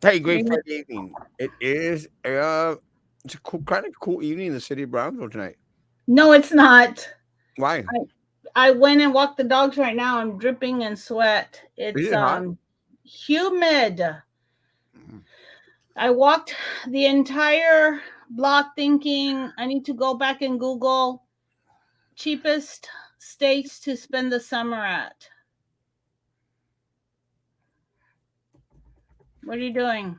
Hey, great Friday evening. It is it's a cool, kind of cool evening in the city of Brownsville tonight. No, it's not. Why? I I went and walked the dogs right now. I'm dripping in sweat. Is It's it hot? humid. Mm. I walked the entire block thinking I need to go back and Google cheapest states to spend the summer at. What are you doing?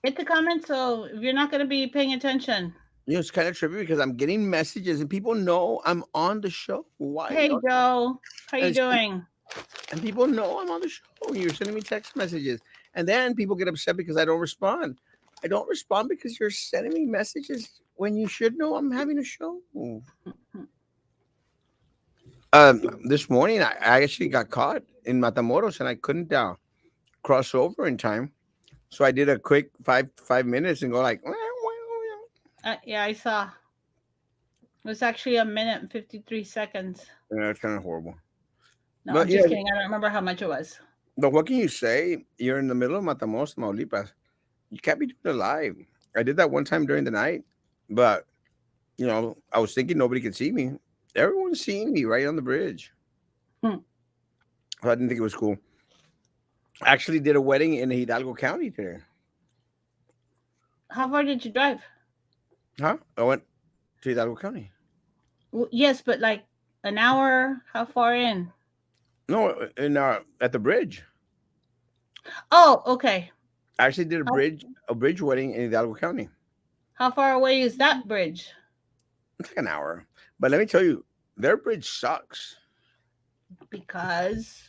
Hit the comments so if you're not going to be paying attention. It's kind of trippy because I'm getting messages and people know I'm on the show. Why Hey don't Joe, how you and, it's- doing? and people know I'm on the show. You're sending me text messages, and then people get upset because I don't respond. I don't respond because you're sending me messages when you should know I'm having a show. This morning I actually got caught in Matamoros and I couldn't cross over in time. So I did a quick 5 minutes and go like, Yeah, I saw. It was actually a minute and 53 seconds. yeah, it's kind of horrible. No, But I'm just kidding. I don't remember how much it was. but what can you say? You're in the middle of Matamoros, Tamaulipas. You can't be doing it live. I did that one time during the night, but I was thinking nobody could see me. Everyone's seeing me right on the bridge. Hmm. So I didn't think it was cool. I actually did a wedding in Hidalgo County today. How far did you drive? Huh? I went to Hidalgo County. Yes, but like an hour. How far in? No, in at the bridge. Oh, okay. I actually did How, a bridge wedding in Hidalgo County. how far away is that bridge? It's like an hour. But let me tell you, their bridge sucks Because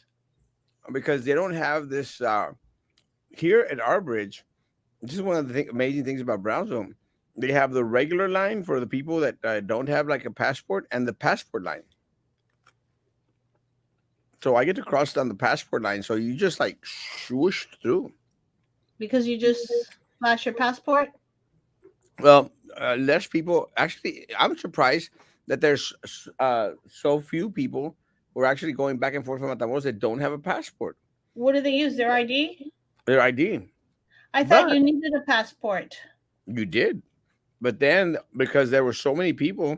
because they don't have this here at our bridge. This is one of the amazing things about Brownsville. They have the regular line for the people that don't have like a passport and the passport line. So I get to cross down the passport line. So you just like swoosh through. you just flash your passport. Well, less people actually. I'm surprised that there's so few people who are actually going back and forth from Matamoros that don't have a passport, What do they use? Their ID? their ID. I thought But you needed a passport. you did. But then because there were so many people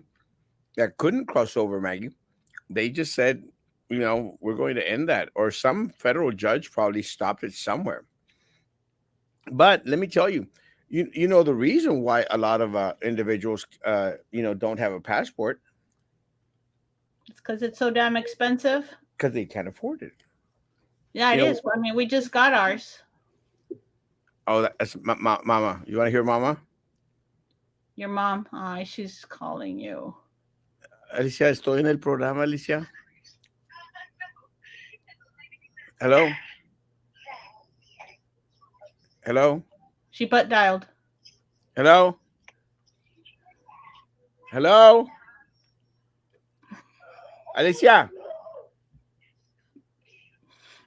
that couldn't cross over, Maggie, they just said, we're going to end that. Or some federal judge probably stopped it somewhere. But let me tell you, you know the reason why a lot of individuals, don't have a passport It's because it's so damn expensive. because they can't afford it. Yeah, it You know, is. I mean, we just got ours. oh, that's Mama. You want to hear Mama? Your mom, she's calling you. Alicia, estoy en el programa, Alicia. Hello, hello, She butt dialed. hello, hello, Alicia,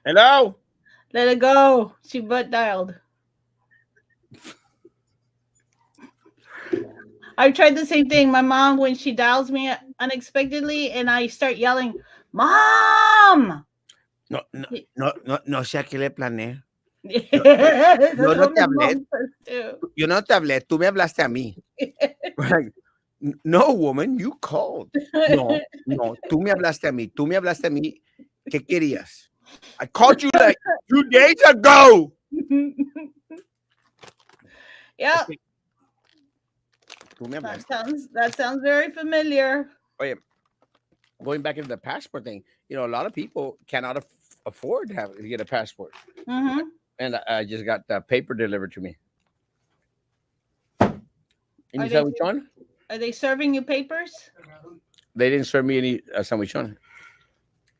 hello. Let it go. She butt dialed. I've tried the same thing. My mom, when she dials me unexpectedly, and I start yelling, "Mom!" No, no, no, no, no sé a qué le planeé. Yo, yo That's no what te my hablé, mom says too. yo no te hablé, tú me hablaste a mí. Like, no, woman, you called. No, no, tú me hablaste a mí, tú me hablaste a mí. ¿Qué querías? I called you like 2 days ago. Es Yep, que tú me that hablaste. sounds very familiar. Oye, going back into the passport thing, a lot of people cannot afford to get a passport. Hmm. And I just got paper delivered to me. And Are you they said which one? are they serving you papers? They didn't serve me any sandwichon.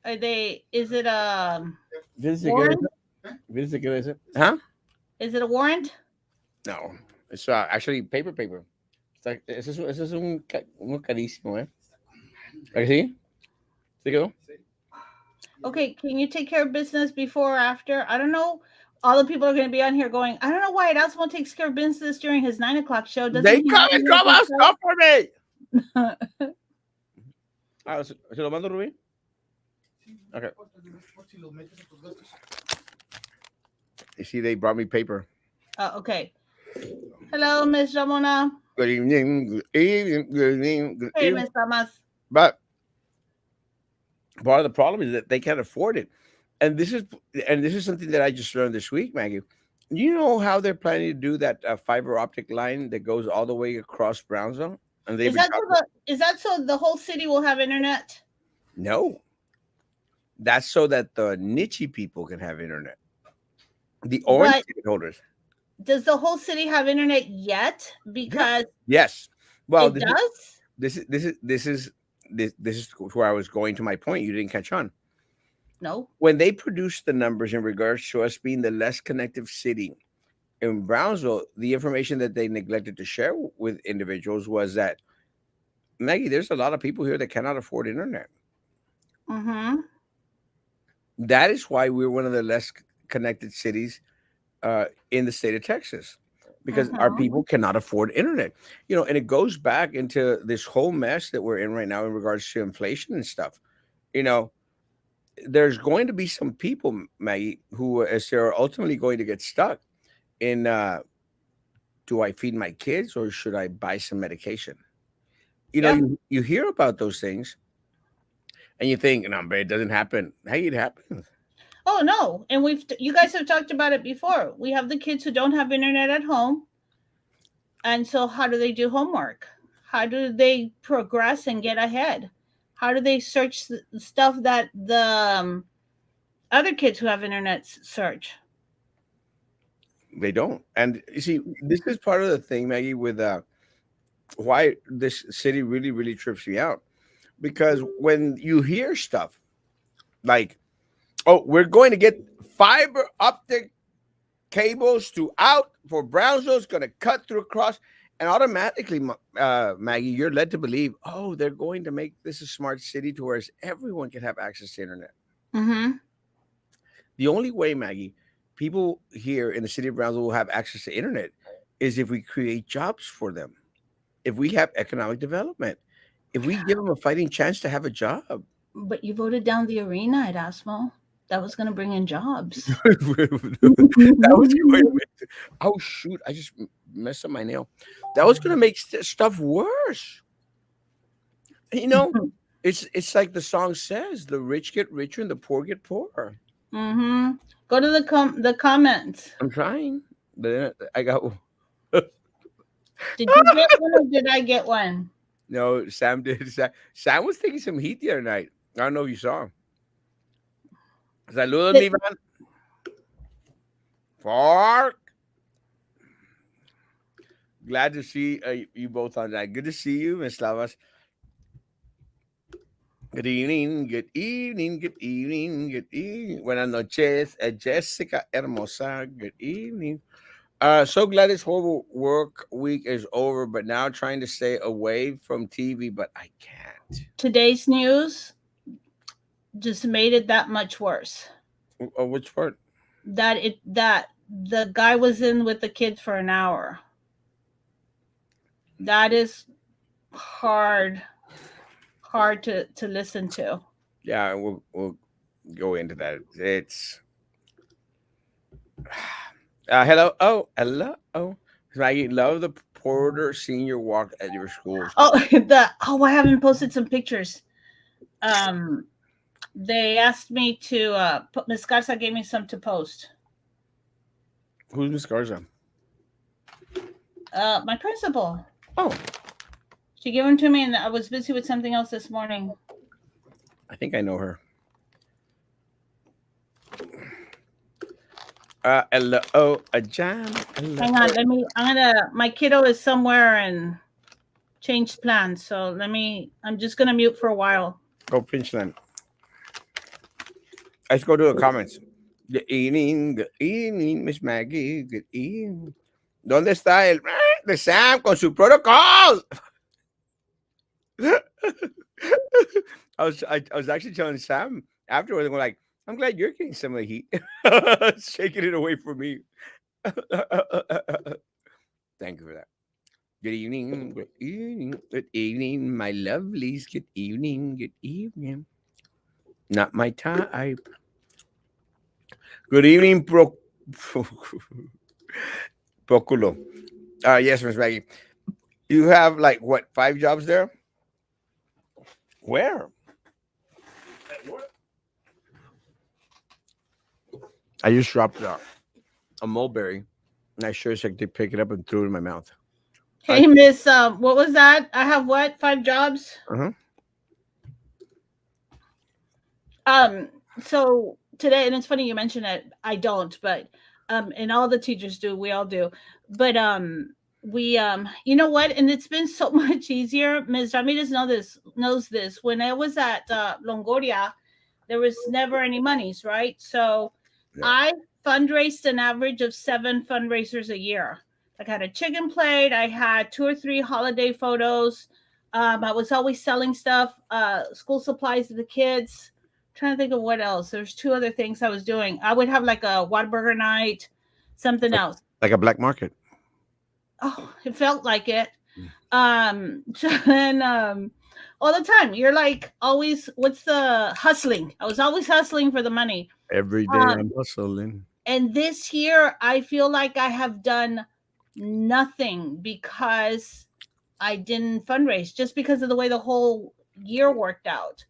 Are they? Is it a Fíjese qué warrant? es. Fíjese qué es. Huh? Is it a warrant? No. It's actually paper. Ese es uno carísimo, ¿eh? ¿A que sí? ¿Sí quedó? Okay, can you take care of business before or after? I don't know. All the people are going to be on here going, I don't know why Erasmo takes care of business during his 9 o'clock show. Doesn't They he come and normally drop do off stuff for me. stuff? ¿Se lo mando, Rubí? Okay. You see, they brought me paper. Okay. Hello, Miss Ramona. Good evening. Good evening. Good evening. Good Hey, evening. Miss Damas. But part of the problem is that they can't afford it, and this is something that I just learned this week, Maggie. You know how they're planning to do that fiber optic line that goes all the way across Brownsville, and they've Is been that so talking. the whole city will have internet? No, that's so that the niche people can have internet. The orange But ticket holders. does the whole city have internet yet? Yeah. Because Yes. Well, it does? this is where I was going to my point. You didn't catch on. No. When they produced the numbers in regards to us being the less connective city in Brownsville, the information that they neglected to share with individuals was that, Maggie, there's a lot of people here that cannot afford internet. Mm-hmm. That is why we're one of the less connected cities in the state of Texas, because our Mm-hmm. people cannot afford internet. And it goes back into this whole mess that we're in right now in regards to inflation and stuff. You know, there's going to be some people, Maggie, who as they're ultimately going to get stuck in do I feed my kids or should I buy some medication? Yep. You hear about those things and you think, no, but it doesn't happen. Hey, it happens. Oh no. And you guys have talked about it before. We have the kids who don't have internet at home. And so how do they do homework? How do they progress and get ahead? How do they search stuff that the other kids who have internet search? They don't. And you see, this is part of the thing, Maggie, with why this city really, really trips me out. Because when you hear stuff like, oh, we're going to get fiber optic cables throughout for Brownsville, it's going to cut through across, and automatically, Maggie, you're led to believe, oh, they're going to make this a smart city to where everyone can have access to internet. Mm-hmm. The only way, Maggie, people here in the city of Brownsville will have access to internet is if we create jobs for them, if we have economic development, if we give them a fighting chance to have a job. But you voted down the arena, Erasmo. That was going to bring in jobs. That was going to make, oh shoot, I just messed up my nail. That was going to make stuff worse. You know, it's like the song says, the rich get richer and the poor get poorer. Mm-hmm. Go to the comments. I'm trying, but then I got Did you get one or did I get one? no. Sam did. Sam was taking some heat the other night. I don't know if you saw him. Saludos, mi van. Fork. Glad to see you both on that. Good to see you, Miss Lavas. Good evening, good evening, good evening, good evening. Buenas noches, Jessica Hermosa. Good evening. So glad this horrible work week is over, but now trying to stay away from TV, but I can't. Today's news just made it that much worse. Which part? That the guy was in with the kid for an hour. That is hard to listen to. Yeah, we'll go into that. It's hello. Oh, hello. Oh, I love the Porter Senior Walk at your schools. Oh, I haven't posted some pictures. Um, they asked me to Miss Garza gave me some to post. Who's Miss Garza? My principal. Oh, She gave them to me, and I was busy with something else this morning. I think I know her. Hello, a jam. Hello. Hang on, my kiddo is somewhere and changed plans, so I'm just gonna mute for a while. Go pinch them. Let's go to the comments. Good evening, Miss Maggie. Good evening. ¿Dónde está el de Sam con su protocol? I was actually telling Sam afterwards, I'm like, I'm glad you're getting some of the heat. Shaking it away from me. Thank you for that. Good evening, good evening, my lovelies. Good evening, good evening. Not my type. Good evening, Poculo. Yes, Miss Maggie. You have like what, 5 jobs there? Where? I just dropped a mulberry, and I sure as heck did pick it up and threw it in my mouth. I Hey, Miss, what was that? I have what? 5 jobs? uh-huh. Um, so today, and it's funny you mentioned it. I don't, but and all the teachers do. We all do, but we you know what? And it's been so much easier. Ms. Ramirez knows this. When I was at Longoria, there was never any monies, right? So Yeah. I fundraised an average of 7 fundraisers a year. Like I had a chicken plate, I had 2 or 3 holiday photos. I was always selling stuff, school supplies to the kids. Trying to think of what else. There's 2 other things I was doing. I would have like a Whataburger night, something Like, else. like a black market. Oh, it felt like it. So then all the time you're like always what's the hustling? I was always hustling for the money. Every day Um I'm hustling. and this year I feel like I have done nothing because I didn't fundraise just because of the way the whole year worked out.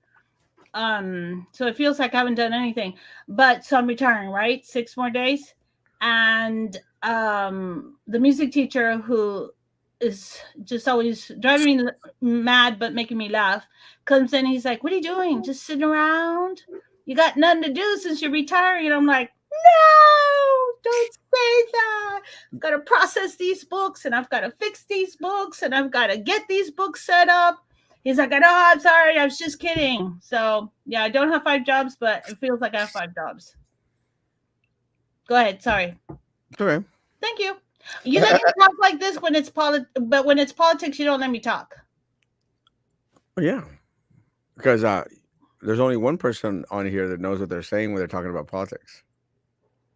So it feels like I haven't done anything. But so I'm retiring, right? 6 more days. And the music teacher who is just always driving me mad but making me laugh comes in, he's like, "What are you doing? Just sitting around? You got nothing to do since you're retiring." And I'm like, "No, don't say that. I've got to process these books and I've got to fix these books and I've got to get these books set up." He's like, "I know, I'm sorry. I was just kidding." So, yeah, I don't have 5 jobs, but it feels like I have 5 jobs. Go ahead. Sorry. It's okay. Thank you. You let me talk like this when it's but when it's politics, you don't let me talk. Well, yeah, because there's only one person on here that knows what they're saying when they're talking about politics.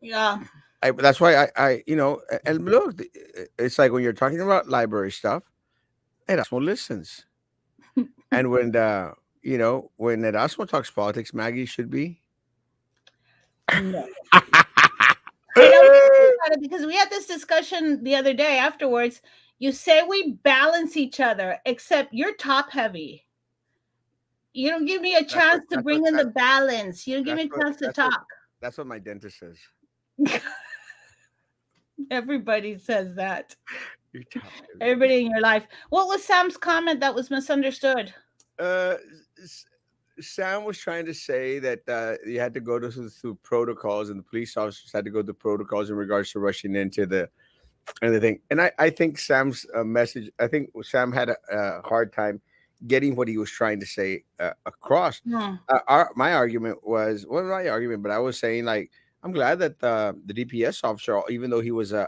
Yeah. That's why and look, it's like when you're talking about library stuff, Erasmo listens. And when Erasmo talks politics, Maggie should be. No. And I was thinking about it because we had this discussion the other day afterwards. You say we balance each other, except you're top heavy. You don't give me a That's what chance to that's what bring in the that's balance. You don't give that's me a what chance to that's what talk. that's what my dentist says. Everybody says that. You're top heavy. Everybody in your life. What was Sam's comment that was misunderstood? Uh, S- Sam was trying to say that you had to go through protocols, and the police officers had to go through protocols in regards to rushing into the thing. And I think Sam's message. I think Sam had a hard time getting what he was trying to say across. Hmm. My argument was, well, not my argument, but I was saying like I'm glad that the DPS officer, even though he was uh,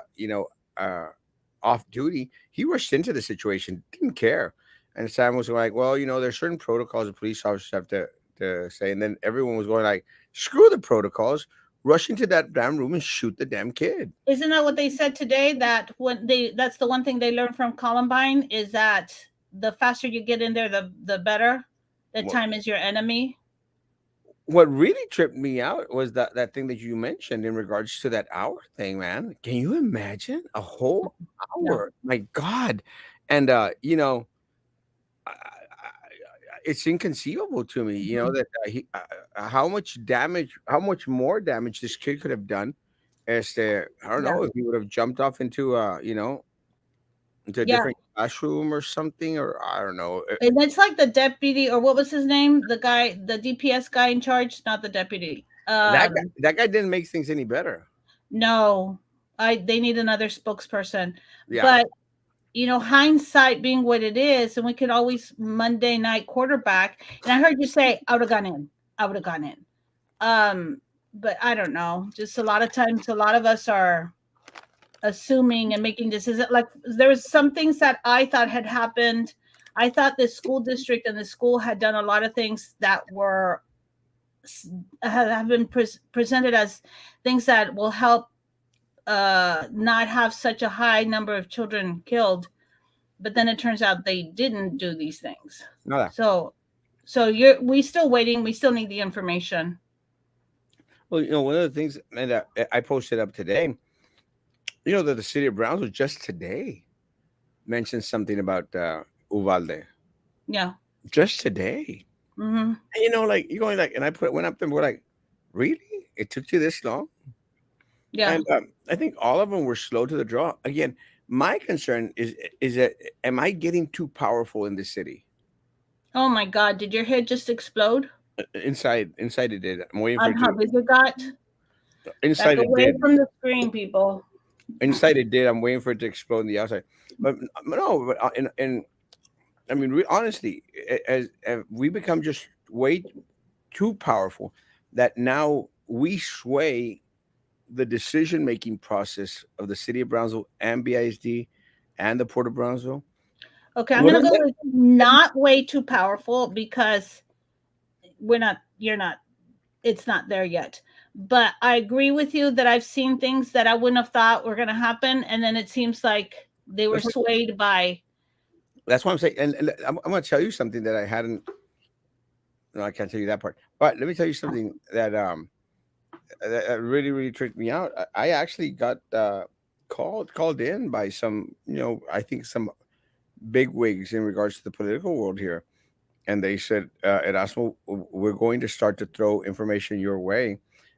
off duty, he rushed into the situation, didn't care. And Sam was like, well, there's certain protocols the police officers have to say, and then everyone was going like, screw the protocols, rush into that damn room and shoot the damn kid. Isn't that what they said today? That when that's the one thing they learned from Columbine is that the faster you get in there, the better. The What time is your enemy. what really tripped me out was that thing that you mentioned in regards to that hour thing, man. Can you imagine a whole No. hour? My God. And I, it's inconceivable to me, Mhm. that how much damage, how much more damage this kid could have done. As to, I don't Yeah. know if he would have jumped off into a Yeah. different classroom or something, or I don't know. And it's like the deputy, or what was his name? The guy, the DPS guy in charge, not the deputy. That guy didn't make things any better. No, I they need another spokesperson. Yeah, But hindsight being what it is, and we could always Monday night quarterback. And I heard you say, I would have gone in. I would have gone in. But I don't know. Just a lot of times, a lot of us are assuming and making decisions. Like there was some things that I thought had happened. I thought the school district and the school had done a lot of things that were have been presented as things that will help not have such a high number of children killed, but then it turns out they didn't do these things. nada. So you're we still waiting. We still need the information. Well, one of the things, and I posted up today, that the city of Brownsville just today mentioned something about Uvalde. Yeah. Just today. Mm-hmm. And, like you're going like, and went up there and we're like, really? It took you this long? Yeah. And I think all of them were slow to the draw. Again, my concern is that am I getting too powerful in the city? Oh my God! Did your head just explode Inside it did. I'm waiting for on it how to. big it got? Back Inside it away did. from the screen, people. Inside it did. I'm waiting for it to explode on the outside. But no, but and I mean, honestly, as we become just way too powerful, that now we sway the decision making process of the city of Brownsville and BISD and the Port of Brownsville. Okay, I'm What gonna I'm go with not way too powerful because we're not. You're not. It's not there yet. But I agree with you that I've seen things that I wouldn't have thought were gonna happen, and then it seems like they were that's what swayed by. that's what I'm saying. And I'm going to tell you something that I hadn't. No, I can't tell you that part. But let me tell you something that really really tricked me out. I actually got called in by some I think some big wigs in regards to the political world here, and they said, Erasmo, we're going to start to throw information your way,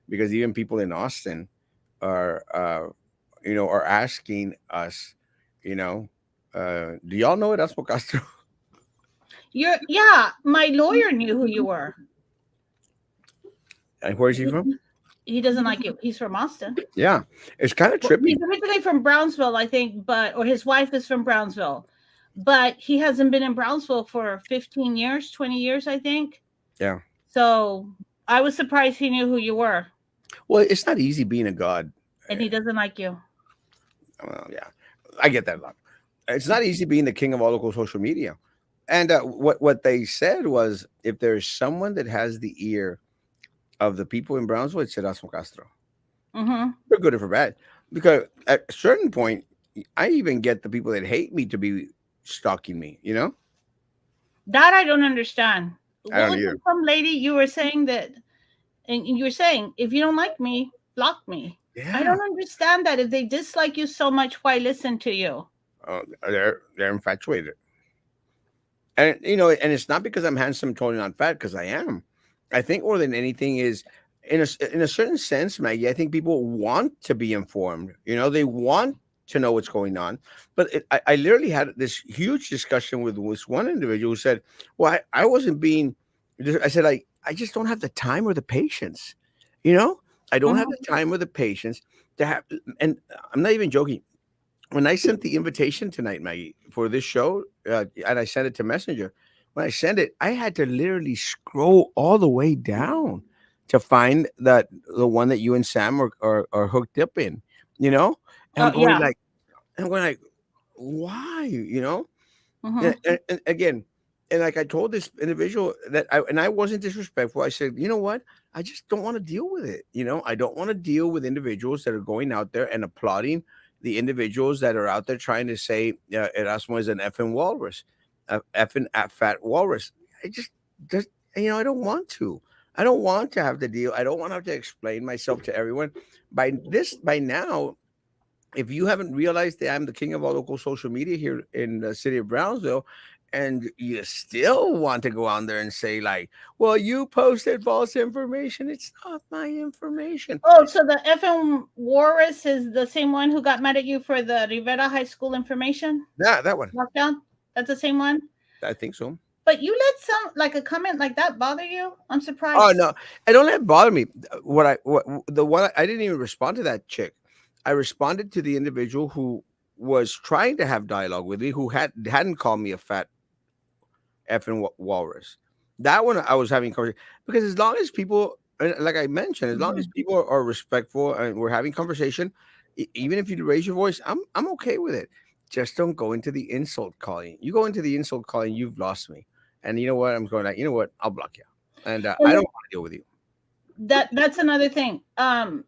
because even people in Austin are are asking us, you know, do y'all know Erasmo Castro? You're yeah. My lawyer knew who you were. And where's he He, from? he doesn't like you. He's from Austin. Yeah, it's kind of Well, trippy. he's originally from Brownsville, I think, but or his wife is from Brownsville, but he hasn't been in Brownsville for 15 years, 20 years, I think. Yeah. So I was surprised he knew who you were, Well, it's not easy being a god. and he doesn't like you. Well, yeah, I get that a lot. It's not easy being the king of all local social media. And what they said was, if there's someone that has the ear of the people in Brownsville, it's Erasmo Castro, Mm-hmm. for good or for bad. Because at a certain point, I even get the people that hate me to be stalking me. That I don't understand. I What don't was either. it, some lady you were saying that, and you were saying, if you don't like me, block me. I Yeah, don't understand that. If they dislike you so much, why listen to you? they're infatuated. And and it's not because I'm handsome, totally not fat, because I am. I think more than anything is, in a certain sense, Maggie. I think people want to be informed. They want to know what's going on. But I literally had this huge discussion with this one individual who said, "Well, I wasn't being." I said, I just don't have the time or the patience. You know, I don't have Mhm. the time or the patience to have. And I'm not even joking. When I sent the invitation tonight, Maggie, for this show, and I sent it to Messenger, when I sent it, I had to literally scroll all the way down to find that the one that you and Sam are hooked up in, you know. And Oh yeah. I'm going like, why, Hmm. and again, and like I told this individual I wasn't disrespectful. I said, you know what? I just don't want to deal with it. I don't want to deal with individuals that are going out there and applauding the individuals that are out there trying to say Erasmo is an effing walrus, a effing fat walrus. I just I don't want to. I don't want to have to deal. I don't want to have to explain myself to everyone. By now, if you haven't realized that I'm the king of all local social media here in the city of Brownsville, and you still want to go on there and say like, "Well, you posted false information," it's not my information. Oh, so the FM Walrus is the same one who got mad at you for the Rivera High School information That one, lockdown? That's the same one? I think so. But you let some like a comment like that bother you? I'm Oh surprised. no, I don't let it bother me. What the one I didn't even respond to that chick. I responded to the individual who was trying to have dialogue with me, who hadn't called me a fat effing walrus. That one I was having conversation, because as long as people, like I mentioned, as long as Mhm. people are respectful and we're having conversation, even if you raise your voice, I'm okay with it. Just don't go into the insult calling. You go into the insult calling, you've lost me. And you know what? I'm going like, you know what? I'll block you. And I don't And want to deal with you. that's another thing.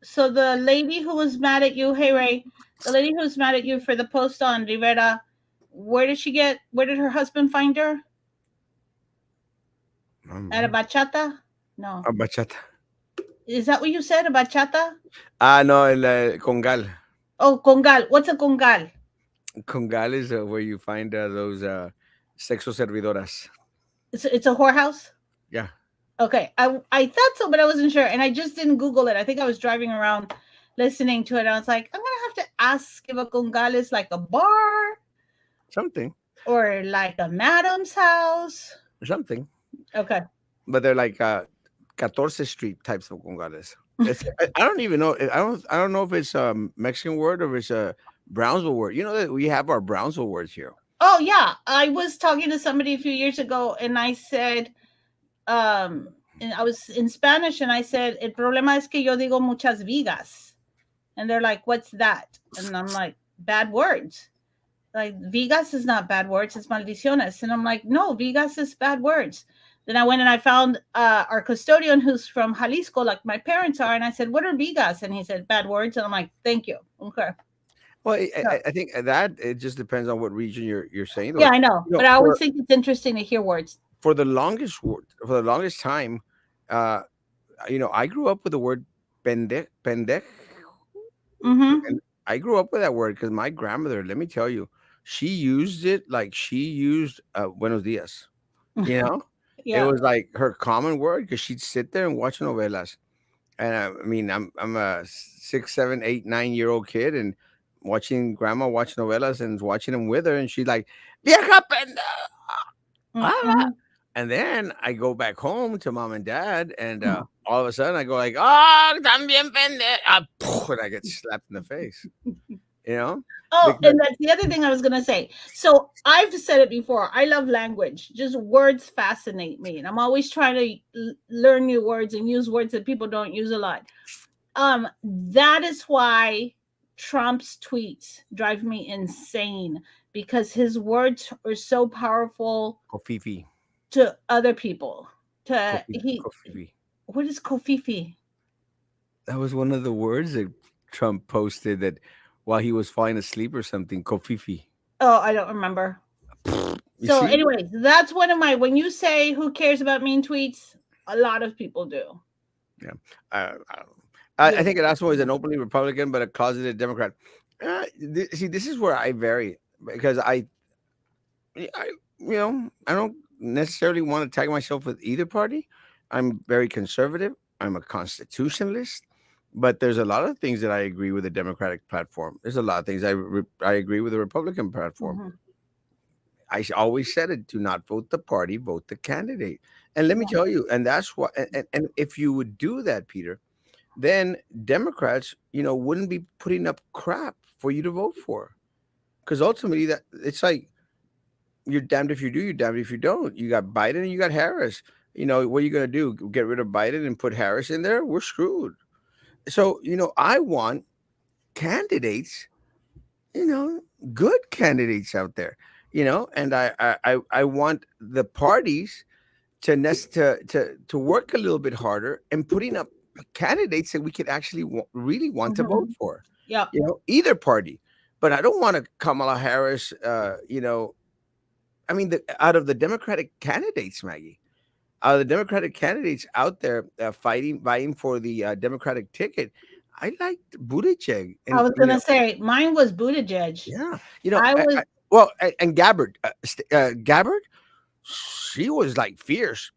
So the lady who was mad at you, hey Ray, the lady who was mad at you for the post on Rivera, where did her husband find her? I don't At a know. bachata? No. Bachata. Is that what you said? A bachata? Ah, no, el congal. Oh, congal. What's a congal? Congal is where you find those sexo servidoras. It's a whorehouse? Yeah, Okay. I thought so, but I wasn't sure. And I just didn't Google it. I think I was driving around listening to it. I was like, I'm going to have to ask if a congal is like a bar something, or like a madam's house. something. Okay. But they're like 14th Street types of congales. I don't even know. I don't know if it's a Mexican word or if it's a Brownsville word. You know that we have our Brownsville words here. Oh, yeah. I was talking to somebody a few years ago and I said, and I was in Spanish and I said, El problema es que yo digo muchas vigas. And they're like, what's that? And I'm like, bad words. Like, vigas is not bad words, it's maldiciones. And I'm like, no, vigas is bad words. Then I went and I found our custodian who's from Jalisco, like my parents are. And I said, what are vigas? And he said, bad words. And I'm like, thank you. Okay. Well, So, I think that it just depends on what region you're saying. yeah, But I know. you know, But I always think it's interesting to hear words. for the longest time, uh, I grew up with the word pendej. Mm-hmm. And I grew up with that word because my grandmother, let me tell you, she used it like she used buenos dias. You know, it Yeah. was like her common word because she'd sit there and watch novelas. And I mean, I'm a 6, 7, 8, 9 year old kid and watching grandma watch novelas and watching them with her, and she's like, "Vieja pendeja." Mm-hmm. And then I go back home to mom and dad, and all of a sudden I go like, "Oh, también pendeja," and I get slapped in the face. You know, Oh, because and that's the other thing I was going to say. So I've said it before. I love language. Just words fascinate me, and I'm always trying to learn new words and use words that people don't use a lot. That is why Trump's tweets drive me insane because his words are so powerful kofifi, to other people. To he, kofifi. what is kofifi? That was one of the words that Trump posted that while he was falling asleep or something. Kofifi. Oh, I don't remember. You So, see? anyways, that's one of my. When you say who cares about mean tweets, a lot of people do. Yeah. I don't know. I Yeah. think Erasmo is an openly Republican, but a closeted Democrat. See, this is where I vary because I don't necessarily want to tag myself with either party. I'm very conservative. I'm a constitutionalist, but there's a lot of things that I agree with the Democratic platform. There's a lot of things I agree with the Republican platform. Hmm. Always said it: do not vote the party, vote the candidate. And let me Yeah. tell you, and that's what. And if you would do that, Peter, then Democrats, wouldn't be putting up crap for you to vote for. Because ultimately, that it's like you're damned if you do, you're damned if you don't. You got Biden and you got Harris. What are you going to do? Get rid of Biden and put Harris in there? We're screwed. So, I want candidates, you know, good candidates out there, and I want the parties to work a little bit harder and putting up candidates that we could actually really want to vote Hmm. for, Yep. either party. But I don't want to Kamala Harris, I mean, out of the Democratic candidates, Maggie, the Democratic candidates out there vying for the Democratic ticket, I liked Buttigieg, I and was gonna say mine was Buttigieg. yeah, I was well, and Gabbard, Gabbard, she was like fierce,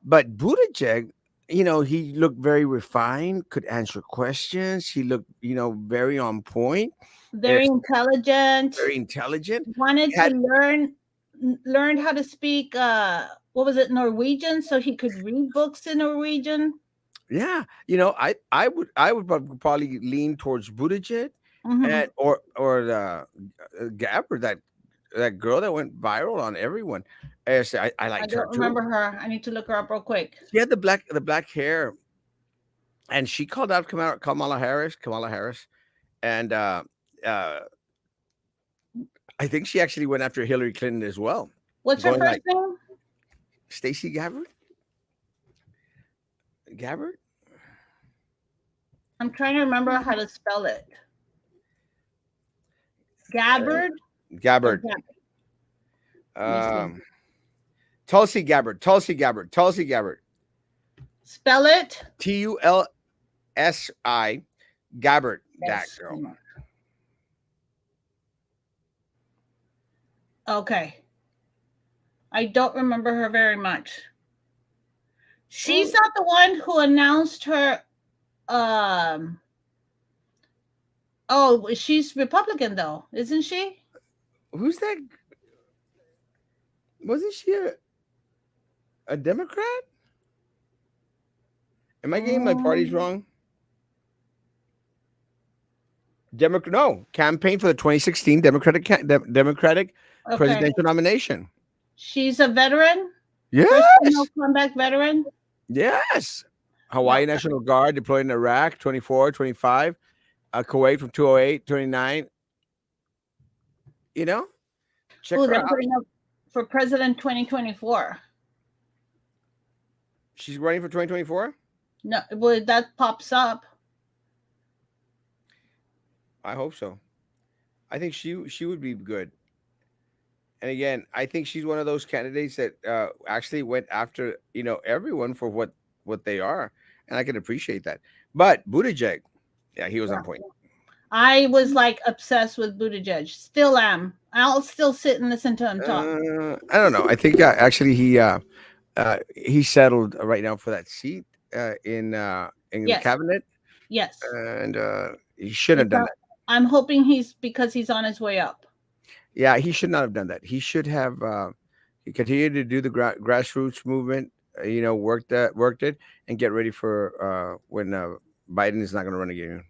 but Buttigieg, he looked very refined, could answer questions. He looked, very on point, very intelligent. very intelligent. Wanted to Had learn how to speak. What was it, Norwegian, so he could read books in Norwegian. Yeah, I would probably lean towards Buttigieg Hmm. and or the Gabbard, that girl that went viral on everyone. I I liked her don't too. remember her. I need to look her up real quick. She had the black hair, and she called out Kamala Harris, and uh, I think she actually went after Hillary Clinton as well, What's her going first like name? Stacey Gabbard. I'm trying to remember how to spell it. Uh, Gabbard or Gabbard. Gabbard? Let me see. Um, Tulsi Gabbard. Tulsi Gabbard. Tulsi Gabbard. Spell it. Tulsi S.I. Gabbard. That Yes. girl. Okay. I don't remember her very much. She's Well, not the one who announced her. Um. Oh, she's Republican though, isn't she? who's that? Wasn't she a Democrat? Am I getting my parties Um, wrong? Democrat, no, campaign for the 2016 Democratic okay. presidential nomination. She's a veteran, first female Yes, combat veteran. yes. Yeah. Hawaii National Guard deployed in Iraq 24, 25. Kuwait from 208, 29. You know, check Who her they're out. putting up for president 2024. She's running for 2024. No, well, that pops up. I hope so. I think she would be good. And again, I think she's one of those candidates that actually went after everyone for what they are, and I can appreciate that. But Buttigieg, yeah, he was on Yeah. point. I was like obsessed with Buttigieg. Still am. I'll still sit and listen to him talk. I don't know. I think actually he settled right now for that seat in the Yes. cabinet, Yes. and he shouldn't have It's done not, that. I'm hoping he's because he's on his way up. Yeah, he should not have done that. He should have he continued to do the grassroots movement. Worked it, and get ready for when Biden is not going to run again.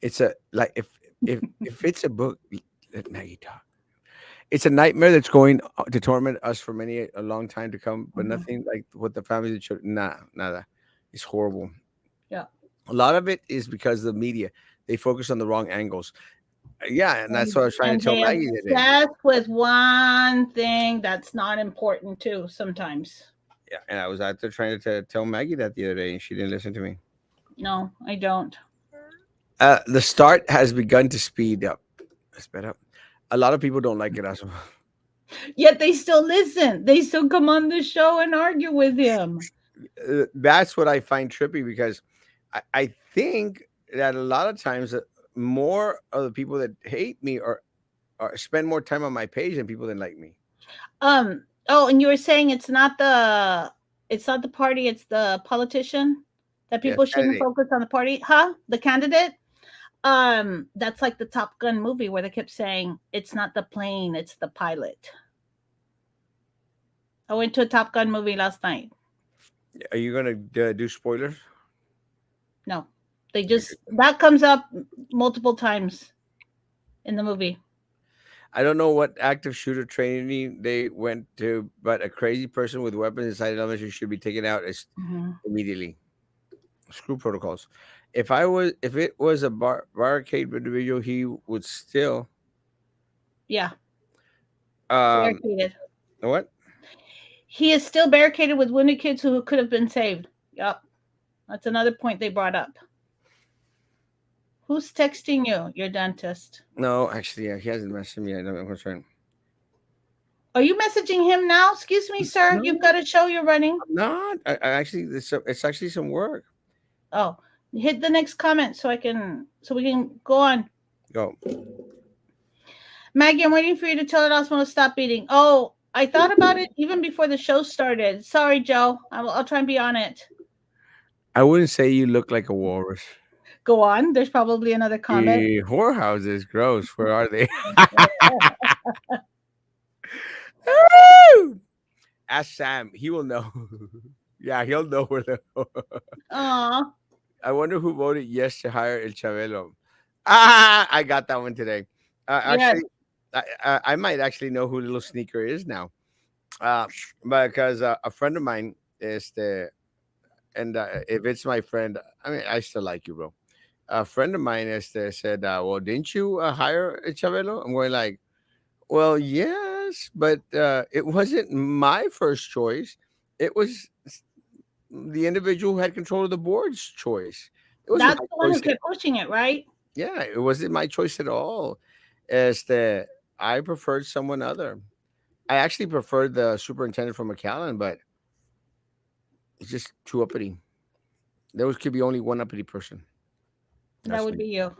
It's a like if it's a book, let Maggie talk. It's a nightmare that's going to torment us for many a long time to come, but Mhm. nothing like what the families and children. Nah, nada. It's horrible. Yeah. A lot of it is because the media they focus on the wrong angles. Yeah, and that's what I was trying to And tell they Maggie today. obsess with one thing that's not important too sometimes. Yeah, and I was out there trying to tell Maggie that the other day, and she didn't listen to me. No, I don't. The start has begun to speed up. Sped up. A lot of people don't like it. Also, Yet they still listen. They still come on the show and argue with him. that's what I find trippy because I think that a lot of times more of the people that hate me or spend more time on my page than people that like me. Oh, and you were saying it's not the party, it's the politician that Yes, people shouldn't candidate. focus on the party, huh? The candidate? That's like the Top Gun movie where they kept saying it's not the plane, it's the pilot. I went to a Top Gun movie last night. Are you gonna do spoilers? No. They just that comes up multiple times in the movie. I don't know what active shooter training they went to, but a crazy person with weapons inside elementary should be taken out Mhm. immediately. Screw protocols. If it was a barricade individual, he would still Yeah, um barricaded. what? He is still barricaded with wounded kids who could have been saved. Yep. That's another point they brought up. Who's texting you? Your dentist. No, actually, he hasn't messaged me. I'm concerned. Are you messaging him now? Excuse me, sir. You've No, got a show you're running. I'm not. I actually it's actually some work. Oh, hit the next comment so we can go on. Go. Maggie, I'm waiting for you to tell Erasmo to stop eating. Oh, I thought about it even before the show started. Sorry, Joe. I'll try and be on it. I wouldn't say you look like a walrus. Go on. There's probably another comment. Whorehouses, gross. Where are they? Ask Sam. He will know. Yeah, he'll know where they Aw. I wonder who voted yes to hire El Chabelo. Ah, I got that one today. Yes. Actually, I might actually know who Little Sneaker is now. Uh, because a friend of mine is the, and if it's my friend, I mean, I still like you, bro. A friend of mine is the, said, well, didn't you hire El Chabelo? I'm going like, well, yes, but it wasn't my first choice. It was the individual who had control of the board's choice. It wasn't That's my the one who choice. kept pushing it, right? Yeah, it wasn't my choice at all. As the I preferred someone other. I actually preferred the superintendent from McAllen, but it's just too uppity. There was could be only one uppity person. That That's would me. be you.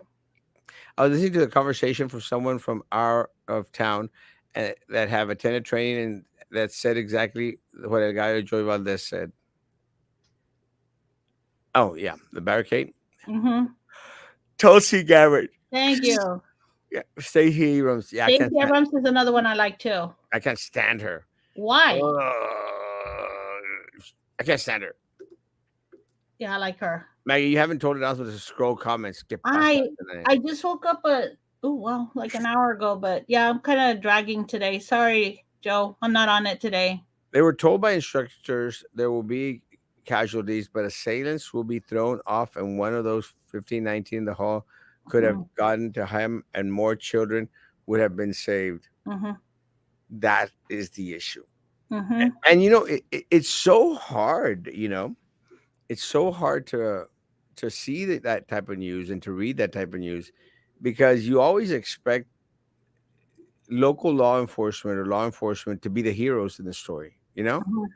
I was listening to a conversation from someone from our of town that have attended training and that said exactly what El Gallo Joy Valdez said. Oh yeah, the barricade. Mm-hmm. Tulsi Gabbard. Thank you. Yeah, Stacey Abrams. Yeah, Stacey Abrams is another one I like too. I can't stand her. Why? Ugh. I can't stand her. Yeah, I like her. Maggie, you haven't told us to scroll comments. ¿Qué pasa I tonight? I just woke up oh well, like an hour ago, but yeah, I'm kind of dragging today. Sorry, Joe. I'm not on it today. They were told by instructors there will be casualties, but assailants will be thrown off, and one of those 1519 in the hall could have Mhm. gotten to him, and more children would have been saved. Mhm. That is the issue. Mhm. And it's so hard. It's so hard to see that type of news and to read that type of news because you always expect local law enforcement or law enforcement to be the heroes in the story. Mhm.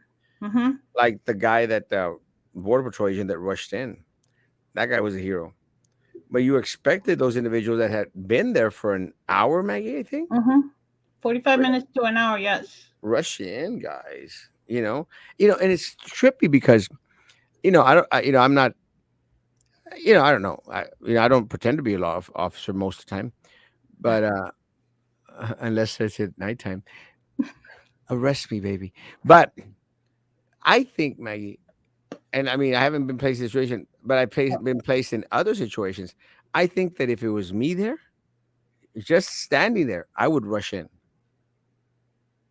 Mhm. Like the guy that border patrol agent that rushed in. That guy was a hero. But you expected those individuals that had been there for an hour, Maggie, I think, Mhm. 45 minutes to an hour, yes. rush in, guys. And it's trippy because I don't, I'm not, I don't know, I don't pretend to be a law officer most of the time, but unless it's at nighttime, arrest me, baby. But I think, Maggie, and I mean, I haven't been placed in a situation, but been placed in other situations. I think that if it was me there, just standing there, I would rush in.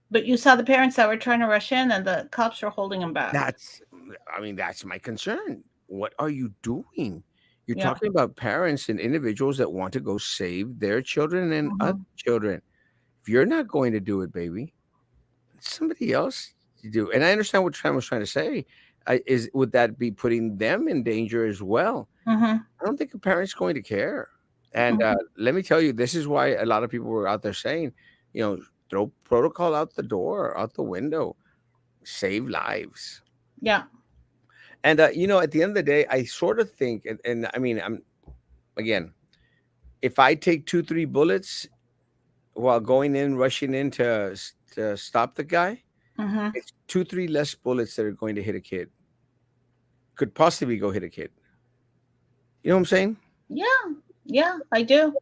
But you saw the parents that were trying to rush in and the cops were holding them back. That's, I mean, that's my concern. What are you doing? You're Yeah. talking about parents and individuals that want to go save their children and other Mhm. children. If you're not going to do it, baby, somebody else to do. And I understand what Trent was trying to say. Is would that be putting them in danger as well? Mhm. I don't think a parent's going to care. And Mhm. let me tell you, this is why a lot of people were out there saying, throw protocol out the door, out the window, save lives. Yeah. And at the end of the day, I sort of think, and I mean, I'm again, if I take 2, 3 bullets while going in, rushing in to stop the guy, Mhm. it's 2, 3 less bullets that are going to hit a kid. Could possibly go hit a kid. You know what I'm saying? Yeah. Yeah, I do.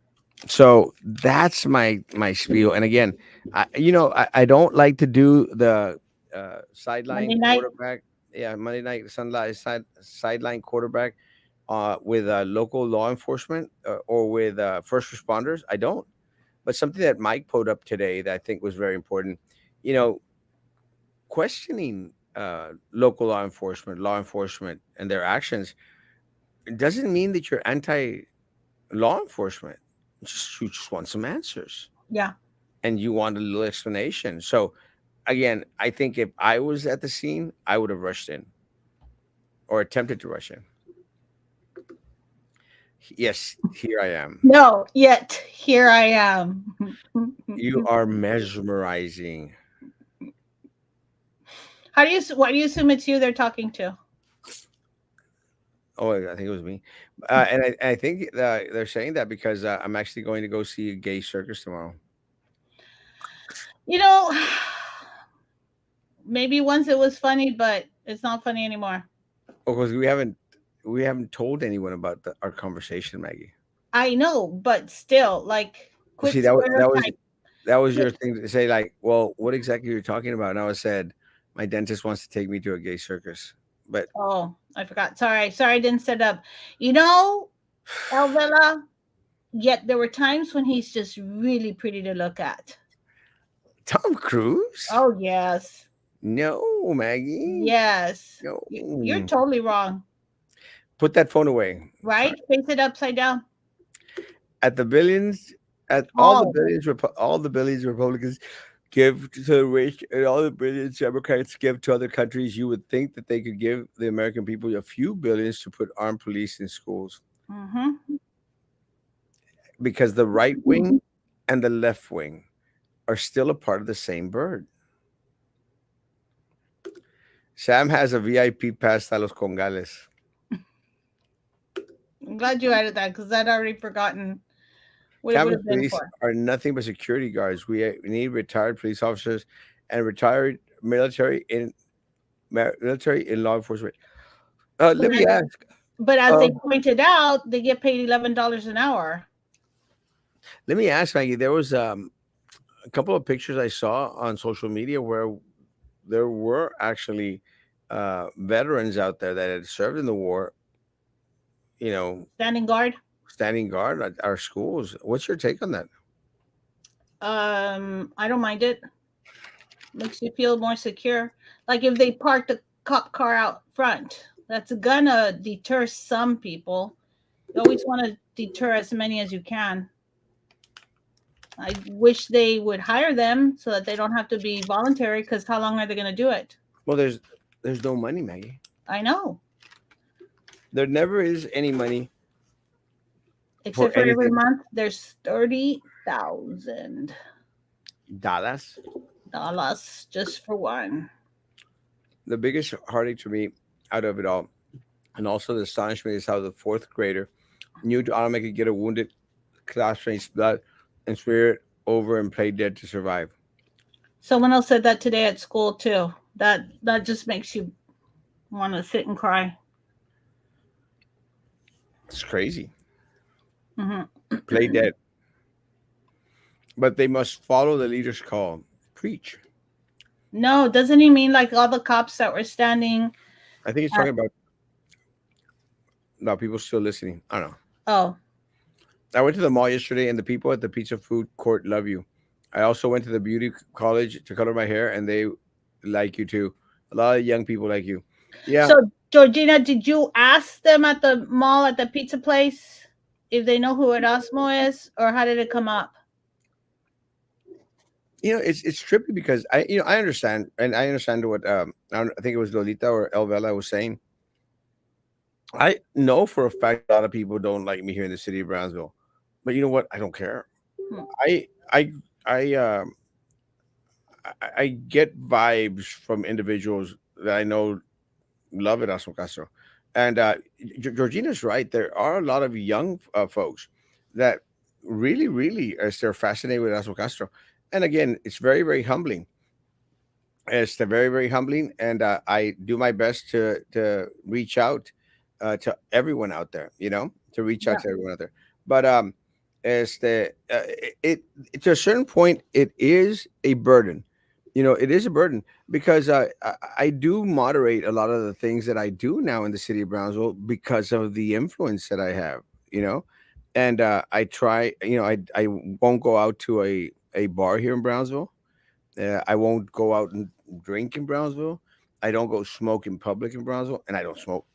So that's my spiel. And again, I don't like to do the Monday sideline night. quarterback. Yeah, Monday night sunlight sideline quarterback with local law enforcement or with first responders. I don't. But something that Mike put up today that I think was very important. You know, questioning local law enforcement, and their actions doesn't mean that you're anti law enforcement. You just want some answers Yeah. and you want a little explanation. So again, I think if I was at the scene, I would have rushed in or attempted to rush in. Yes, here I am. No, yet here I am. You are mesmerizing. Why do you assume it's you they're talking to? Oh, I think it was me, and I think they're saying that because I'm actually going to go see a gay circus tomorrow. You know, maybe once it was funny, but it's not funny anymore. Because we haven't told anyone about our conversation, Maggie. I know, but still, like, See, quit stereotype. that was your Quit. thing to say, like, well, what exactly you're talking about? And I was said, my dentist wants to take me to a gay circus, but Oh, I forgot. Sorry, I didn't set up. You know, Elvela. Yet there were times when he's just really pretty to look at. Tom Cruise? Oh yes, No, Maggie. yes. You're No. totally wrong. Put that phone away. Right? Face it upside down. At the billions, at Oh. all the billions Republicans give to the rich, and all the billions Democrats give to other countries, you would think that they could give the American people a few billions to put armed police in schools, Mm-hmm. because the right wing and the left wing are still a part of the same bird. Sam has a VIP pass a los Congales. I'm glad you added that because I'd already forgotten what it would Campus have been police for. are nothing but security guards. We need retired police officers and retired military in law enforcement. But Let me ask. as Uh, they pointed out, they get paid $11 an hour. Let me ask Maggie. There was a couple of pictures I saw on social media where there were actually veterans out there that had served in the war. You know, Standing guard. standing guard at our schools. What's your take on that? I don't mind it. Makes you feel more secure. Like if they parked a cop car out front, that's gonna deter some people. You always want to deter as many as you can. I wish they would hire them so that they don't have to be voluntary because how long are they going to do it? Well, there's no money, Maggie. I know. There never is any money for Except for every anything. month, there's $30,000 Dallas. just for one. The biggest heartache to me out of it all, and also the astonishment, is how the fourth grader knew to automatically get a wounded classmate's blood and smear it over and play dead to survive. Someone else said that today at school too. That just makes you want to sit and cry. It's crazy. Hmm. Play dead. But they must follow the leader's call. Preach. No, doesn't he mean like all the cops that were standing? I think he's At, talking about now people still listening. I don't know. oh, I went to the mall yesterday and the people at the pizza food court love you. I also went to the beauty college to color my hair and they like you too. A lot of young people like you. Yeah, so Georgina, did you ask them at the mall at the pizza place if they know who Erasmo is, or how did it come up? it's trippy because I understand and I understand what I think it was Lolita or Elvela was saying. I know for a fact a lot of people don't like me here in the city of Brownsville, but you know what? I don't care. Hmm. I I I I get vibes from individuals that I know love Erasmo Castro, and Georgina's right. There are a lot of young folks that really they're fascinated with Erasmo Castro, and again, it's very very humbling. It's very humbling, and I do my best to reach out to everyone out there. To reach out Yeah. to everyone out there. But it to a certain point, it is a burden. It is a burden because I do moderate a lot of the things that I do now in the city of Brownsville because of the influence that I have. You know, and I try. I won't go out to a bar here in Brownsville. I won't go out and drink in Brownsville. I don't go smoke in public in Brownsville, and I don't smoke,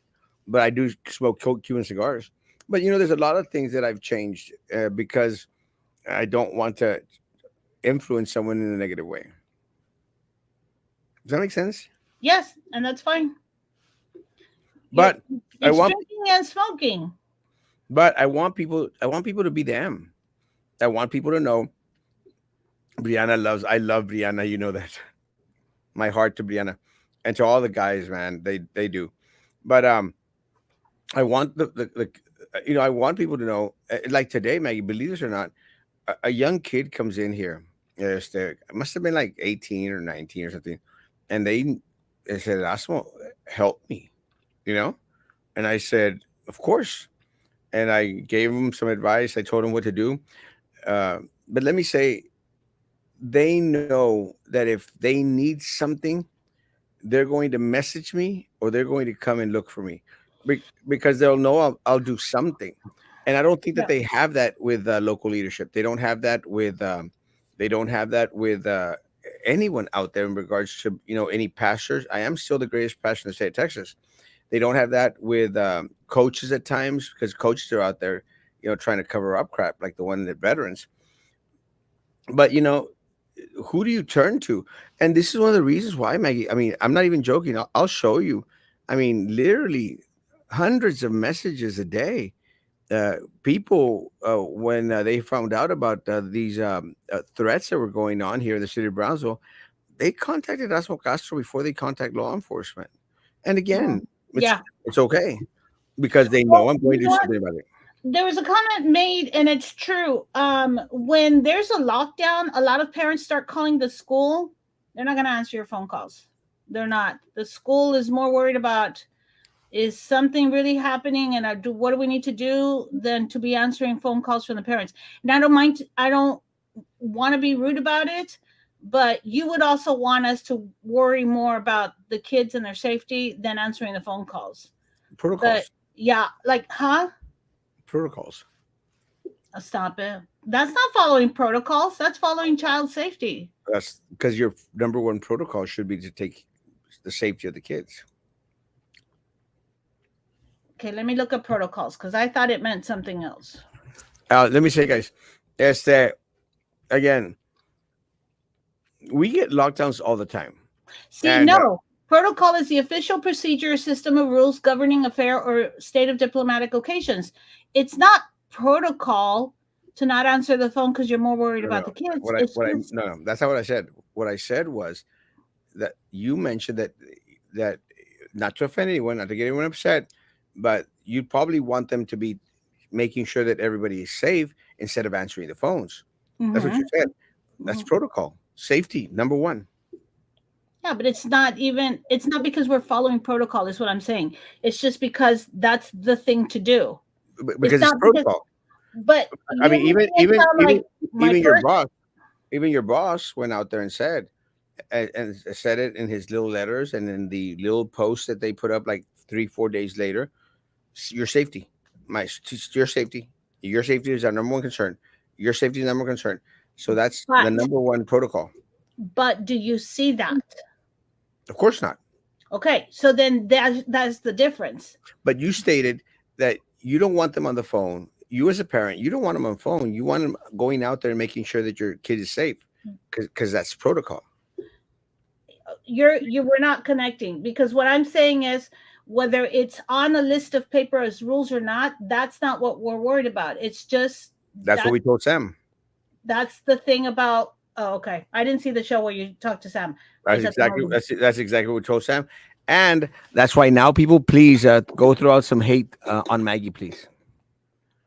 but I do smoke Cuban cigars. But there's a lot of things that I've changed because I don't want to influence someone in a negative way. Does that make sense? Yes, and that's fine. You, But I it's want, drinking and smoking. but I want people. I want people to be them. I want people to know Brianna loves. I love Brianna. You know that. My heart to Brianna, and to all the guys, man. They do. But I want I want people to know, like today, Maggie, believe this or not, a young kid comes in here. It must have been like 18 or 19 or something. And they said, Asmo, help me, you know? And I said, of course. And I gave him some advice. I told him what to do. But let me say, they know that if they need something, they're going to message me or they're going to come and look for me because they'll know I'll do something. And I don't think that Yeah. they have that with local leadership. They don't have that with anyone out there in regards to any pastors. I am still the greatest pastor in the state of Texas. They don't have that with coaches at times because coaches are out there trying to cover up crap like the one that veterans. But who do you turn to? And this is one of the reasons why, Maggie. I mean, I'm not even joking. I'll show you. I mean, literally hundreds of messages a day. People, when they found out about these threats that were going on here in the city of Brownsville, they contacted Erasmo Castro before they contact law enforcement. And Mm. again, it's Yeah. it's okay, because they know Well, I'm going you to know do what? something about it. There was a comment made, and it's true. When there's a lockdown, a lot of parents start calling the school. They're not going to answer your phone calls. They're not. The school is more worried about, is something really happening, and what do we need to do, than to be answering phone calls from the parents. And I don't mind. I don't want to be rude about it, but you would also want us to worry more about the kids and their safety than answering the phone calls. But Protocols, yeah, like, huh? protocols. Stop it. That's not following protocols. That's following child safety. That's because your number one protocol should be to take the safety of the kids. Okay, let me look at protocols because I thought it meant something else. Let me say, guys, it's that again. We get lockdowns all the time, See, and no. Protocol is the official procedure or system of rules governing a fair or state of diplomatic occasions. It's not protocol to not answer the phone because you're more worried no, about no. the kids. It's just, No, no, that's not what I said. What I said was that you mentioned that not to offend anyone, not to get anyone upset, but you probably want them to be making sure that everybody is safe instead of answering the phones. That's what you mhm, said. That's mhm. protocol. Safety, number one. Yeah, but it's not because we're following protocol, is what I'm saying. It's just because that's the thing to do. It's Because it's not because, protocol. but I you're mean, making it sound like my even first. even your boss went out there and said and said it in his little letters and in the little posts that they put up like 3 4 days later. Your safety, your safety, your safety is our number one concern. Your safety is number one concern. So that's the But number one protocol. do you see that? Of course not. Okay, so then that's the difference. But you stated that you don't want them on the phone. You as a parent, you don't want them on the phone. You want them going out there and making sure that your kid is safe, because that's protocol. You We're not connecting, because what I'm saying is, whether it's on a list of paper as rules or not, that's not what we're worried about. It's just That's what that we told Sam. that's the thing about. Oh, okay, I didn't see the show where you talked to Sam. I was at the movie. That's exactly what we told Sam, and that's why now people please go throw out some hate on Maggie, please,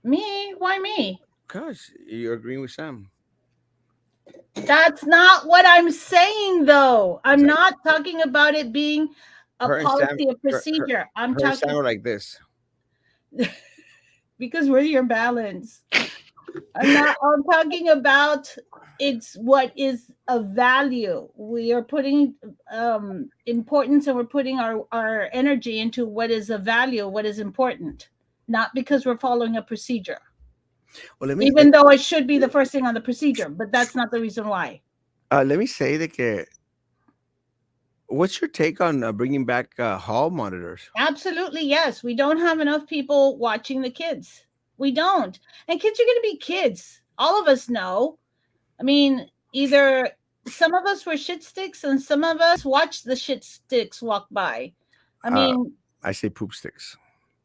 Me? Why me? because you're agreeing with Sam. That's not what I'm saying, though. I'm Exactly. not talking about it being a Her and Sam, policy, a her, her, procedure. I'm her and Sam talking are like this. because we're your balance. I'm talking about, it's what is of value. We are putting importance, and we're putting our energy into what is of value, what is important, not because we're following a procedure. Well, Even though it should be the first thing on the procedure, but that's not the reason why. let me say that. What's your take on bringing back hall monitors? Absolutely, yes. We don't have enough people watching the kids. We don't. And kids are going to be kids. All of us know. I mean, either some of us were shit sticks and some of us watched the shit sticks walk by. I Uh, mean, I say poop sticks.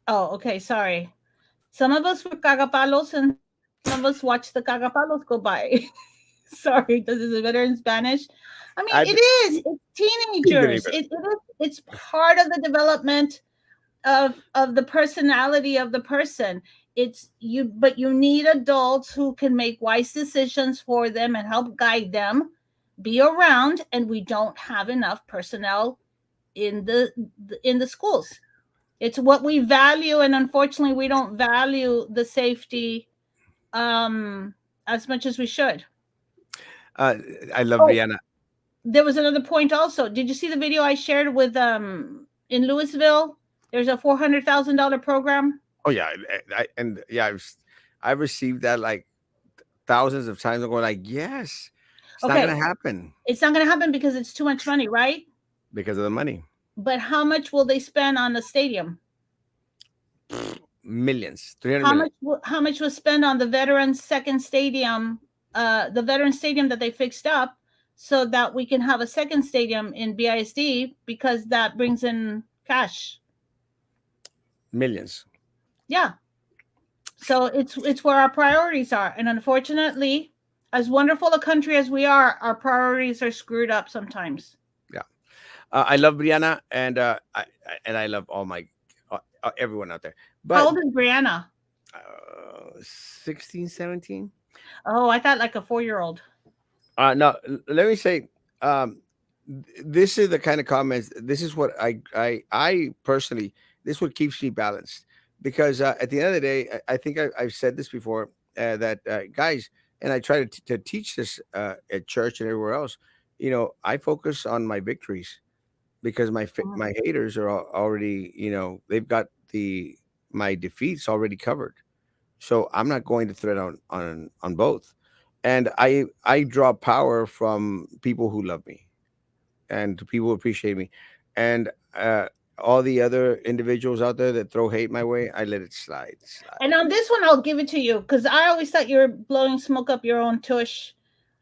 oh, okay, sorry. Some of us were cagapalos and some of us watched the cagapalos go by. Sorry, this is better in Spanish. I mean, I it d- is. It's you teenagers. believe it. It's part of the development of the personality of the person. It's you, but you need adults who can make wise decisions for them and help guide them, be around, and we don't have enough personnel in the schools. It's what we value, and unfortunately we don't value the safety um as much as we should. Uh, I love Oh, Brianna. there was another point also. Did you see the video I shared with in Louisville? There's a $400,000 program. Oh yeah, and yeah, I've received that like thousands of times. I'm going like, yes, it's not Okay, gonna happen it's not going to happen because it's too much money, right? because of the money. But how much will they spend on the stadium? Millions, 300 million. How much was spent on the veterans second stadium, the veteran stadium that they fixed up, so that we can have a second stadium in BISD, because that brings in cash. Millions. Yeah. So it's where our priorities are, and unfortunately, as wonderful a country as we are, our priorities are screwed up sometimes. Yeah, I love Brianna, and I love everyone out there. How But old is Brianna? 16, 17. Oh, I thought like a 4-year-old. No, let me say, um, this is the kind of comments. This is what I personally. This is what keeps me balanced because at the end of the day, I think I've said this before that guys, and I try to teach this at church and everywhere else. I focus on my victories because Mhm. my haters are already, they've got the my defeats already covered. So I'm not going to thread on both. And I draw power from people who love me and people who appreciate me. And all the other individuals out there that throw hate my way, I let it slide. And on this one, I'll give it to you because I always thought you were blowing smoke up your own tush,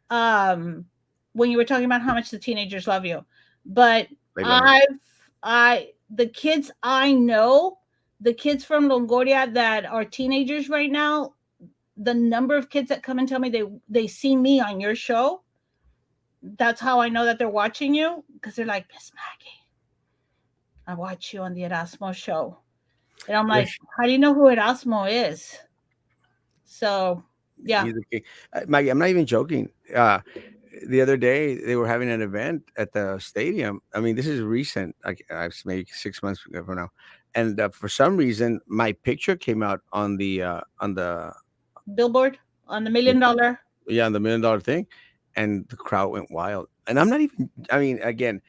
um, when you were talking about how much the teenagers love you. But They love me. the kids I know, the kids from Longoria that are teenagers right now, the number of kids that come and tell me they see me on your show, that's how I know that they're watching you because they're like, Miss Maggie, I watch you on the Erasmo show. And I'm like, Yes, how do you know who Erasmo is? So, yeah, he's a king. Maggie, I'm not even joking. The other day they were having an event at the stadium. I mean, this is recent, like maybe 6 months ago from now, and for some reason my picture came out on the billboard on the $1 million. yeah, on the $1 million thing, and the crowd went wild. And I'm not even. I mean, again,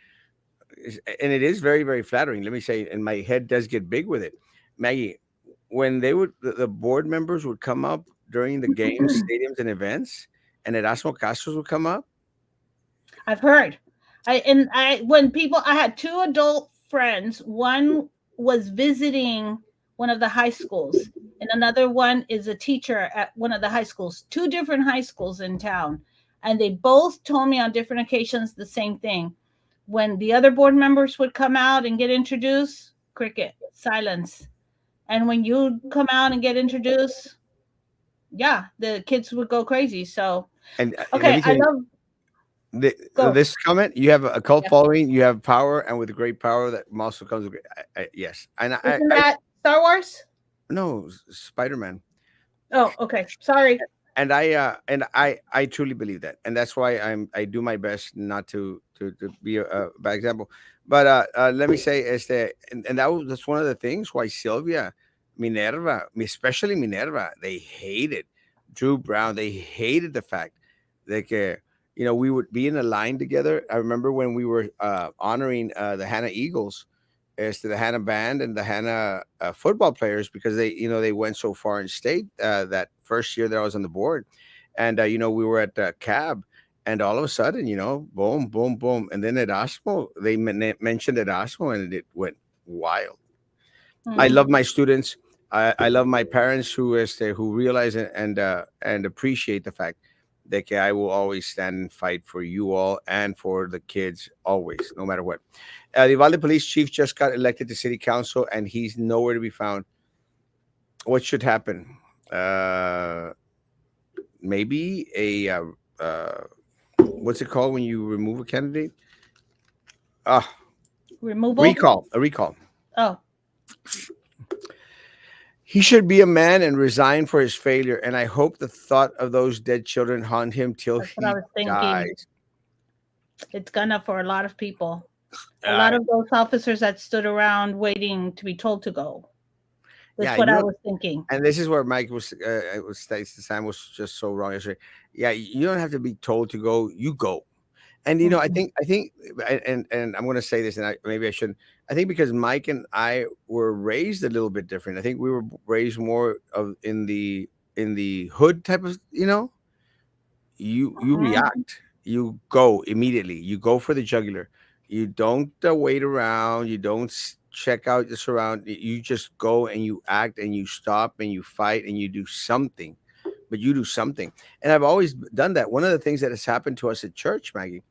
and it is very very flattering. Let me say, and my head does get big with it, Maggie. When the board members would come up during the games, stadiums, and events, and Erasmo Castros would come up. I've heard. I when people I had two adult friends. One was visiting one of the high schools, and another one is a teacher at one of the high schools. Two different high schools in town, and they both told me on different occasions the same thing. When the other board members would come out and get introduced, cricket, silence. And when you come out and get introduced, yeah, the kids would go crazy. So, And let okay, me tell I you, love go. this comment, you have a cult Yeah. following, you have power, and with great power that also comes with yes. And Isn't that Star Wars? no, Spider-Man. Oh, okay. Sorry. And I truly believe that, and that's why I do my best not to be a bad example. But let me say is that, and that's one of the things why Sylvia, Minerva, especially Minerva, they hated Drew Brown. They hated the fact that we would be in a line together. I remember when we were honoring the Hannah Eagles, as to the Hannah band and the Hannah football players, because they went so far in state that first year that I was on the board, and we were at cab, and all of a sudden, boom, boom, boom, and then Erasmo, they mentioned Erasmo, and it went wild. I Mm. love my students. I love my parents who realize and appreciate the fact that I will always stand and fight for you all and for the kids always, no matter what. The Uvalde Police Chief just got elected to City Council, and he's nowhere to be found. What should happen? Uh, Maybe a what's it called when you remove a candidate? Uh, Removal? Recall. A recall. Oh, He should be a man and resign for his failure. And I hope the thought of those dead children haunt him till that's what I he was thinking. dies. It's gonna for a lot of people. A Uh, lot of those officers that stood around waiting to be told to go. yeah, That's what I was thinking. and this is where Mike was Sam was just so wrong yesterday. Yeah, you don't have to be told to go. You go. And Mhm. I think, and I'm going to say this, and maybe I shouldn't. I think because Mike and I were raised a little bit different. I think we were raised more of in the hood type of, you Mhm. react, you go immediately, you go for the jugular, you don't wait around, you don't check out the surround, you just go and you act and you stop and you fight and you do something, but you do something. And I've always done that. One of the things that has happened to us at church, Maggie,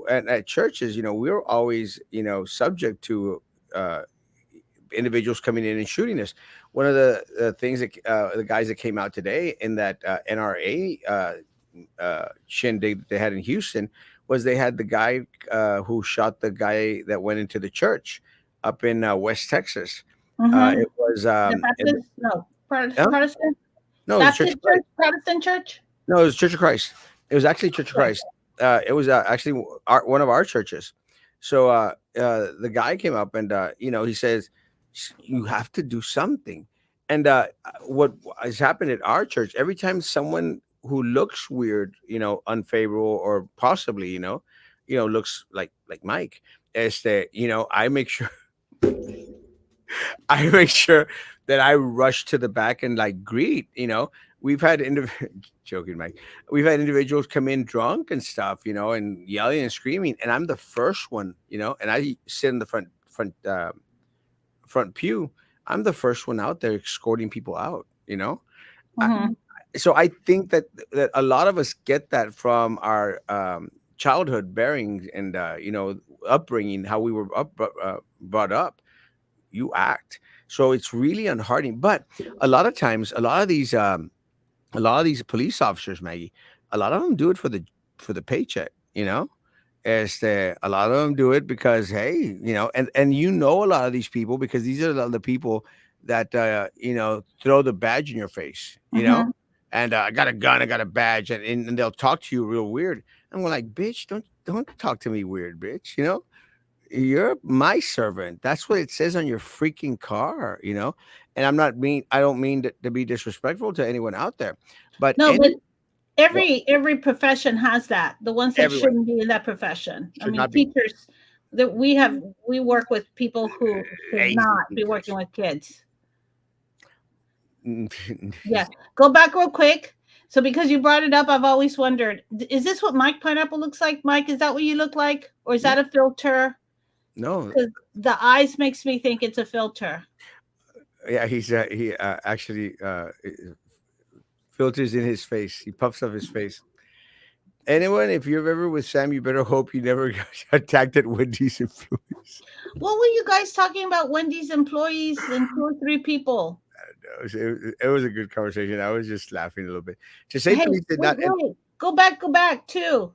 at churches, we're always, subject to uh, individuals coming in and shooting us. One of the things that the guys that came out today in that NRA shindig that they had in Houston was they had the guy, who shot the guy that went into the church up in West Texas. Mm-hmm. It was The Baptist, no, huh? Protestant, No, it was Church Baptist of Christ. church, Protestant church. No, it was Church of Christ. It was actually Church of Okay. Christ. It was actually one of our churches. So the guy came up and he says, You have to do something." And what has happened at our church? Every time someone who looks weird, unfavorable, or possibly, looks like Mike, is that I make sure I make sure that I rush to the back and like greet. We've had joking, Mike. We've had individuals come in drunk and stuff, and yelling and screaming, and I'm the first one, and I sit in the front pew. I'm the first one out there escorting people out. I, Mm-hmm. so I think that a lot of us get that from our childhood bearings and upbringing, how we were brought up. You act. So it's really unheartening. But a lot of times, a lot of these police officers, Maggie, a lot of them do it for the paycheck. A lot of them do it because, hey, and a lot of these people, because these are the people that throw the badge in your face. Mm-hmm. And I got a gun, I got a badge, and they'll talk to you real weird. I'm like, bitch, don't talk to me weird, bitch. You're my servant. That's what it says on your freaking car. And I don't mean to be disrespectful to anyone out there, but No, but well, every profession has that. The ones that everyone shouldn't be in that profession. I should mean, not be teachers that we work with people who should lazy not be working teachers. with kids. Yeah. Go back real quick. So because you brought it up, I've always wondered, is this what Mike Pineapple looks like? Mike, is that what you look like? Or is No, that a filter? no, Because the eyes makes me think it's a filter. yeah, he actually filters in his face. He puffs up his face. Anyone, if you're ever with Sam, you better hope you never got attacked at Wendy's employees. What were you guys talking about? Wendy's employees and two or three people. It was a good conversation. I was just laughing a little bit. To say Hey, police did wait, not, and wait. Go back too.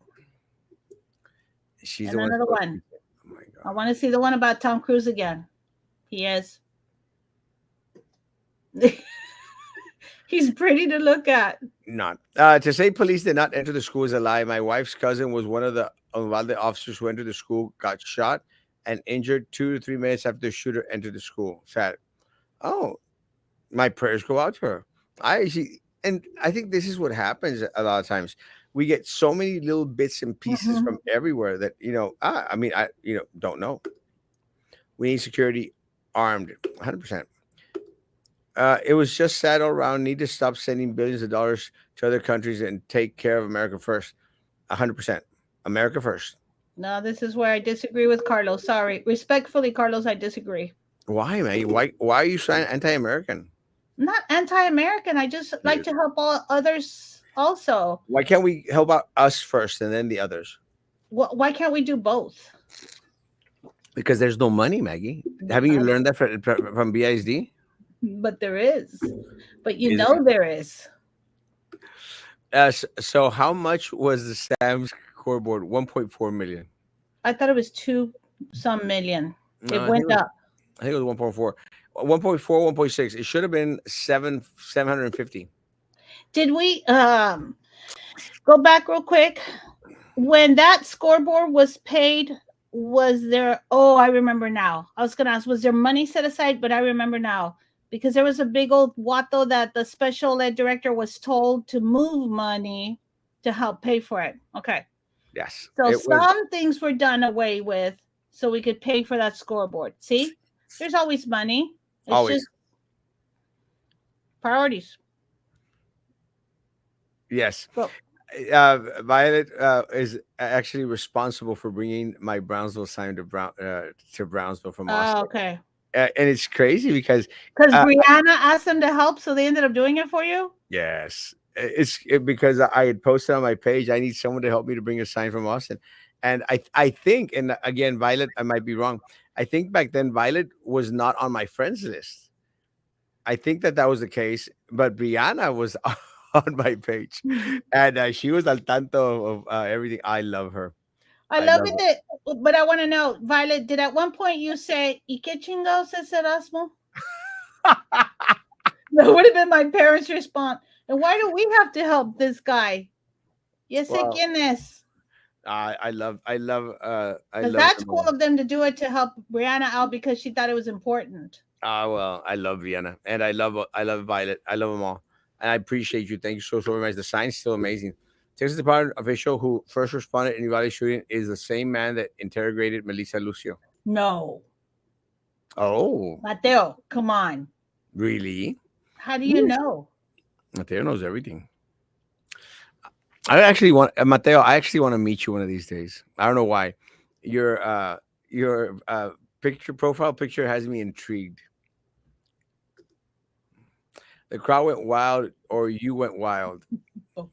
she's And the one another supposed to one. be. Oh my I god. want to see the one about Tom Cruise again. He is. He's pretty to look at. Not to say police did not enter the school is a lie. My wife's cousin was one of the officers who entered the school, got shot and injured 2 to 3 minutes after the shooter entered the school. Sad. Oh, my prayers go out to her. And I think this is what happens a lot of times. We get so many little bits and pieces Mhm. from everywhere that I mean, I don't know. We need security armed, 100%. It was just sad all around. Need to stop sending billions of dollars to other countries and take care of America first. 100%. America first. No, this is where I disagree with Carlos. Sorry. Respectfully, Carlos, I disagree. Why, man? Why are you so anti-American? I'm not anti-American. I just like Yes. to help all others also. Why can't we help out us first and then the others? Why can't we do both? Because there's no money, Maggie. Haven't you Uh, learned that from BISD? but there is. But you Is know there is. so how much was the Sam's scoreboard? 1.4 million. I thought it was two some million. No, It went up. I think it was 1.4. 1.4, 1.6. It should have been 750. Did we go back real quick? When that scoreboard was paid, was there, oh, I remember now. I was gonna ask, was there money set aside? But I remember now because there was a big old wato that the special ed director was told to move money to help pay for it. Okay. Yes. So It was some things were done away with so we could pay for that scoreboard. See, there's always money. It's always. just priorities. Yes. So, Violet is actually responsible for bringing my Brownsville sign to Brownsville from oh, Austin. okay. And it's crazy because Because uh, Brianna asked them to help, so they ended up doing it for you. yes, because I had posted on my page. I need someone to help me to bring a sign from Austin, and I think, and again, Violet, I might be wrong. I think back then Violet was not on my friends list. I think that was the case, but Brianna was on my page, and she was al tanto of everything. I love her. I I love love it her. that, but I want to know, Violet, did at one point you say, "Y qué chingados es Erasmo?" That would have been my parents' response. And why do we have to help this guy? Yes, Well, goodness. I Because love that's them cool all. of them to do it to help Brianna out because she thought it was important. Well, I love Vienna, and I love Violet. I love them all, and I appreciate you. Thank you so very much. The sign's still amazing. Texas Department official who first responded in Uvalde shooting is the same man that interrogated Melissa Lucio. No. Oh, Mateo, come on. really? How do you Ooh. know? Mateo knows everything. I actually want Mateo. I actually want to meet you one of these days. I don't know why. Your picture profile picture has me intrigued. The crowd went wild, or you went wild. Oh,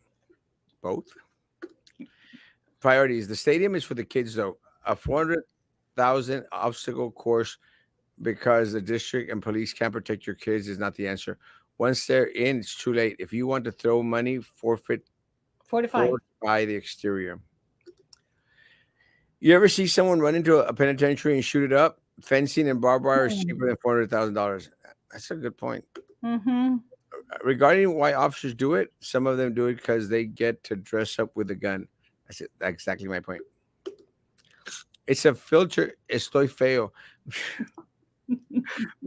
Both. Priorities. The stadium is for the kids, though. A 400,000 obstacle course because the district and police can't protect your kids is not the answer. Once they're in, it's too late. If you want to throw money, fortify. fortify the exterior. You ever see someone run into a penitentiary and shoot it up? Fencing and barbed wire is cheaper than $400,000. That's a good point. Mm-hmm. Regarding why officers do it, some of them do it because they get to dress up with a gun. That's it. That's exactly my point. It's a filter. Estoy feo.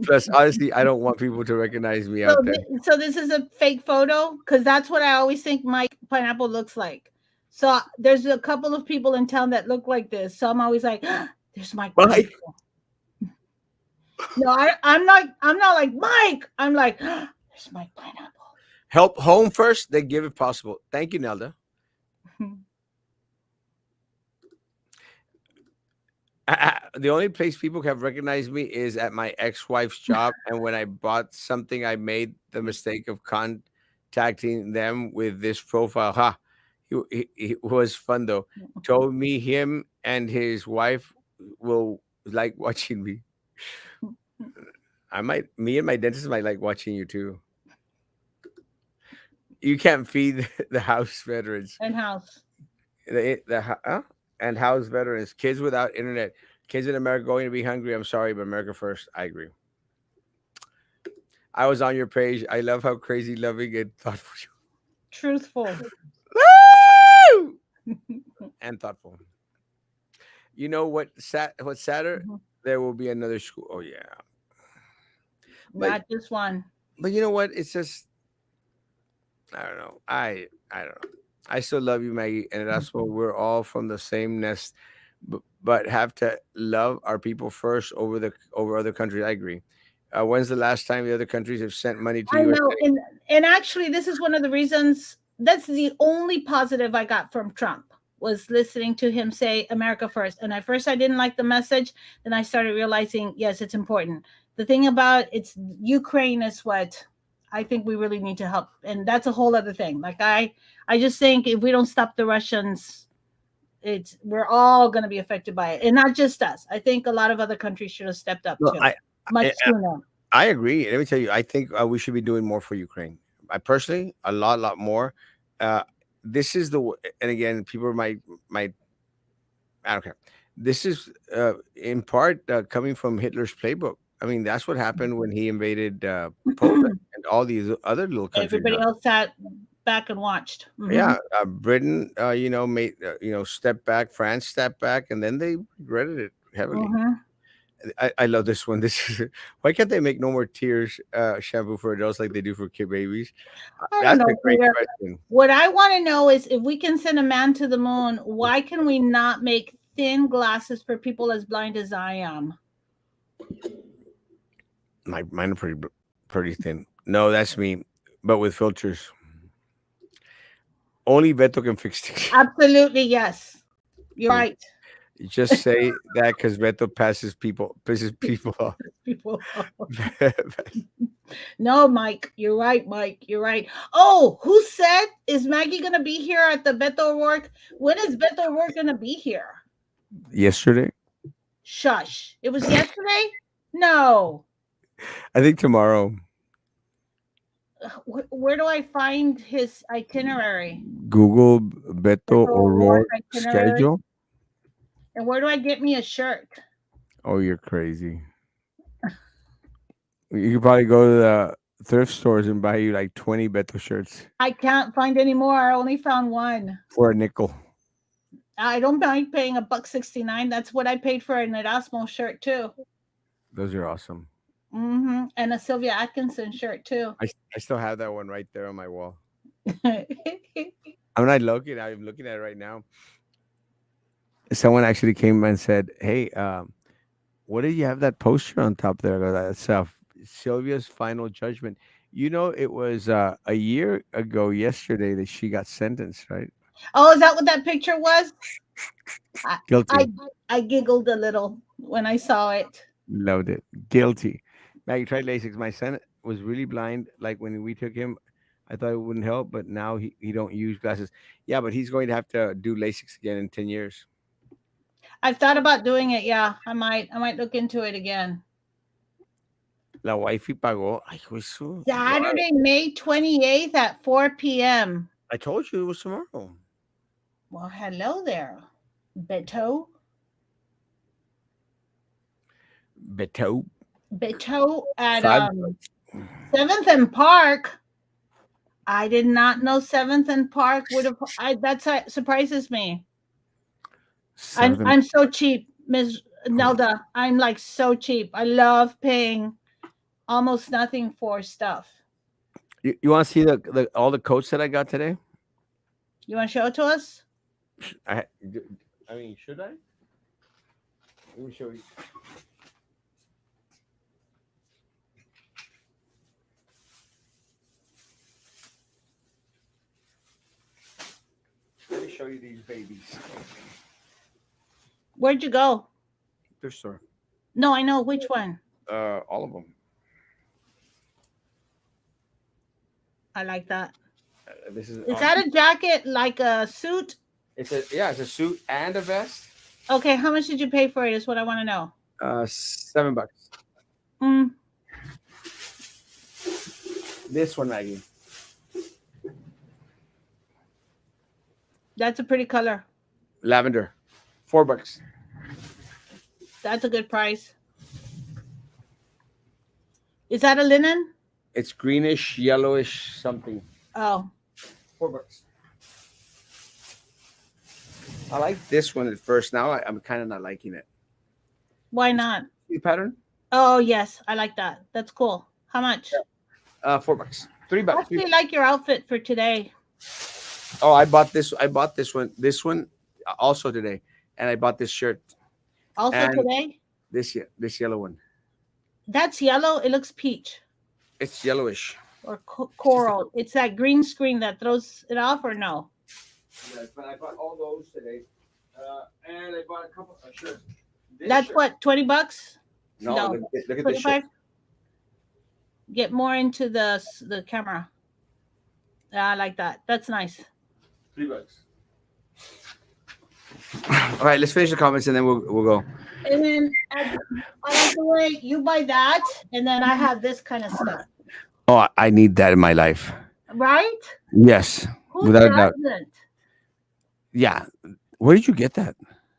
Plus, honestly, I don't want people to recognize me So, out there. so this is a fake photo because that's what I always think Mike Pineapple looks like. So there's a couple of people in town that look like this. So I'm always like, "There's Mike Mike, Pineapple." No, I'm not. I'm not like Mike. I'm like, "There's Mike Pineapple." help home first, then give if possible. Thank you, Nelda. The only place people have recognized me is at my ex-wife's job, and when I bought something, I made the mistake of contacting them with this profile. Ha! He was fun though. Told me him and his wife will like watching me. Me and my dentist might like watching you too. You can't feed the house veterans. And house. And house veterans, kids without internet, kids in America going to be hungry. I'm sorry, but America first. I agree. I was on your page. I love how crazy, loving, and thoughtful Truthful. Woo! And thoughtful. You know what? What's sadder? Mhm. There will be another school. Oh yeah, but Not just one. you know what? It's just I don't know. I don't know. I still love you, Maggie, and that's what we're all from the same nest, but have to love our people first over other countries. I agree. When's the last time the other countries have sent money to I know, USA? and actually, this is one of the reasons. That's the only positive I got from Trump was listening to him say America first. And at first, I didn't like the message. Then I started realizing, yes, it's important. The thing about it's Ukraine is what I think we really need to help, and that's a whole other thing. Like I just think if we don't stop the Russians, it's we're all going to be affected by it, and not just us. I think a lot of other countries should have stepped up No, too, much I sooner. I agree. Let me tell you, I think we should be doing more for Ukraine. I personally, lot more. Uh, this is and again, people might I don't care. This is in part coming from Hitler's playbook. I mean, that's what happened when he invaded Poland and all these other little countries. Everybody else sat back and watched. Hmm. Yeah, Britain, made step back. France stepped back, and then they regretted it heavily. Hmm. I love this one. This is why can't they make no more tears shampoo for adults like they do for kid babies? I don't That's a know, great Peter. question. What I want to know is if we can send a man to the moon, why can we not make thin glasses for people as blind as I am? Mine are pretty thin. No, that's me, but with filters. Only Beto can fix it. Absolutely, yes. You're right. You just say that because Beto pisses people off. People. No, Mike. You're right, Mike. You're right. Oh, who said is Maggie gonna be here at the Beto O'Rourke? When is Beto O'Rourke gonna be here? Yesterday, Shush. It was yesterday? No. I think tomorrow. Where do I find his itinerary? Google Beto Beto O'Rourke O'Rourke itinerary. schedule. And where do I get me a shirt? Oh, you're crazy. You could probably go to the thrift stores and buy you like 20 Beto shirts I can't find any more. I only found one. for a nickel. I don't mind paying a buck 69. That's what I paid for an Erasmo shirt too. Those are awesome. And a Sylvia Atkinson shirt too. I still have that one right there on my wall. I'm not looking. I'm looking at it right now. Someone actually came and said, "Hey, what did you have that poster on top there?" I go, "That's Sylvia's final judgment." You know, it was a year ago yesterday that she got sentenced, right? Oh, is that what that picture was? I, I Guilty. I giggled a little when I saw it. Loved it. Guilty. Maggie tried LASIK. My son was really blind. Like when we took him, I thought it wouldn't help, but now he don't use glasses. Yeah, but he's going to have to do LASIK again in 10 years. I've thought about doing it. Yeah, I might look into it again. La wifey pagó. Ay, Jesús. Why? Saturday, May 28th at 4 p.m. I told you it was tomorrow. Well, hello there, Beto. Beto. Beto at Five. 7th and Park. I did not know 7th and Park would have. That surprises me. I'm Seventh. I'm so cheap, Ms. Nelda. I'm like so cheap. I love paying almost nothing for stuff. You want to see the all the coats that I got today? You want to show it to us? I I mean, should I? Let me show you. Let me show you these babies. Where'd you go? Thrift store. No, I know which one. All of them. I like that. This is. Is that a jacket like a suit? It's it's a suit and a vest. Okay, how much did you pay for it? Is what I want to know. $7. Mm, This one, Maggie. that's a pretty color. Lavender. $4. That's a good price. Is that a linen? It's greenish, yellowish, something. Oh, $4. I like this one at first. Now I'm kind of not liking it. why not? See the pattern? Oh, yes, I like that. That's cool. How much? $4. I $3. actually like your outfit for today. Oh, I bought this. I bought this one. This one also today, and I bought this shirt Also and today? this yellow one. That's yellow. It looks peach It's yellowish. or coral. It's that green screen that throws it off, or no? Yes, but I bought all those today, and I bought a couple of shirts. That's what, 20 bucks? No, No. look at this shirt. 25? Get more into the camera. Yeah, I like that. That's nice. $3. All right, let's finish the comments and then we'll go. And then I like the way you buy that, and then I have this kind of stuff. Oh, I need that in my life. Right? Yes, Who without a doubt. doesn't? Yeah. Where did you get that?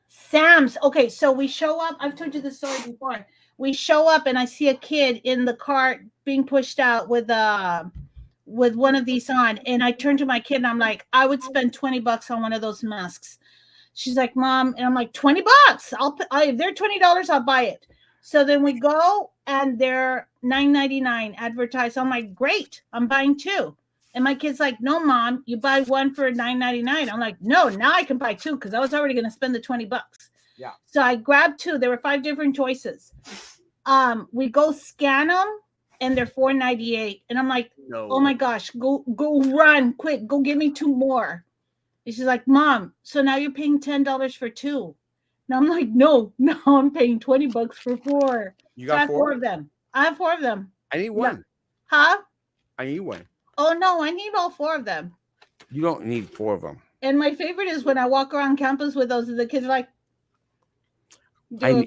Sam's. Okay, so we show up. I've told you this story before. We show up and I see a kid in the cart being pushed out with one of these on, and I turn to my kid and I'm like, I would spend 20 bucks on one of those masks. She's like, Mom, and I'm like, 20 bucks. If they're $20, I'll buy it. So then we go and they're $9.99 advertised. I'm like, great, I'm buying two. And my kid's like, no, Mom, you buy one for $9.99. I'm like, no, now I can buy two because I was already going to spend the 20 bucks. Yeah. So I grabbed two. There were 5 different choices. We go scan them and they're $4.98. And I'm like, No. oh my gosh, go run quick. Go get me 2 more. And she's like, Mom, so now you're paying $10 for 2. And I'm like, no, I'm paying 20 bucks for 4. You So I got have 4 4? of them. I have 4 of them. I need one. Huh? I need one. Oh no, I need all 4 of them. You don't need 4 of them. And my favorite is when I walk around campus with those, the kids are like,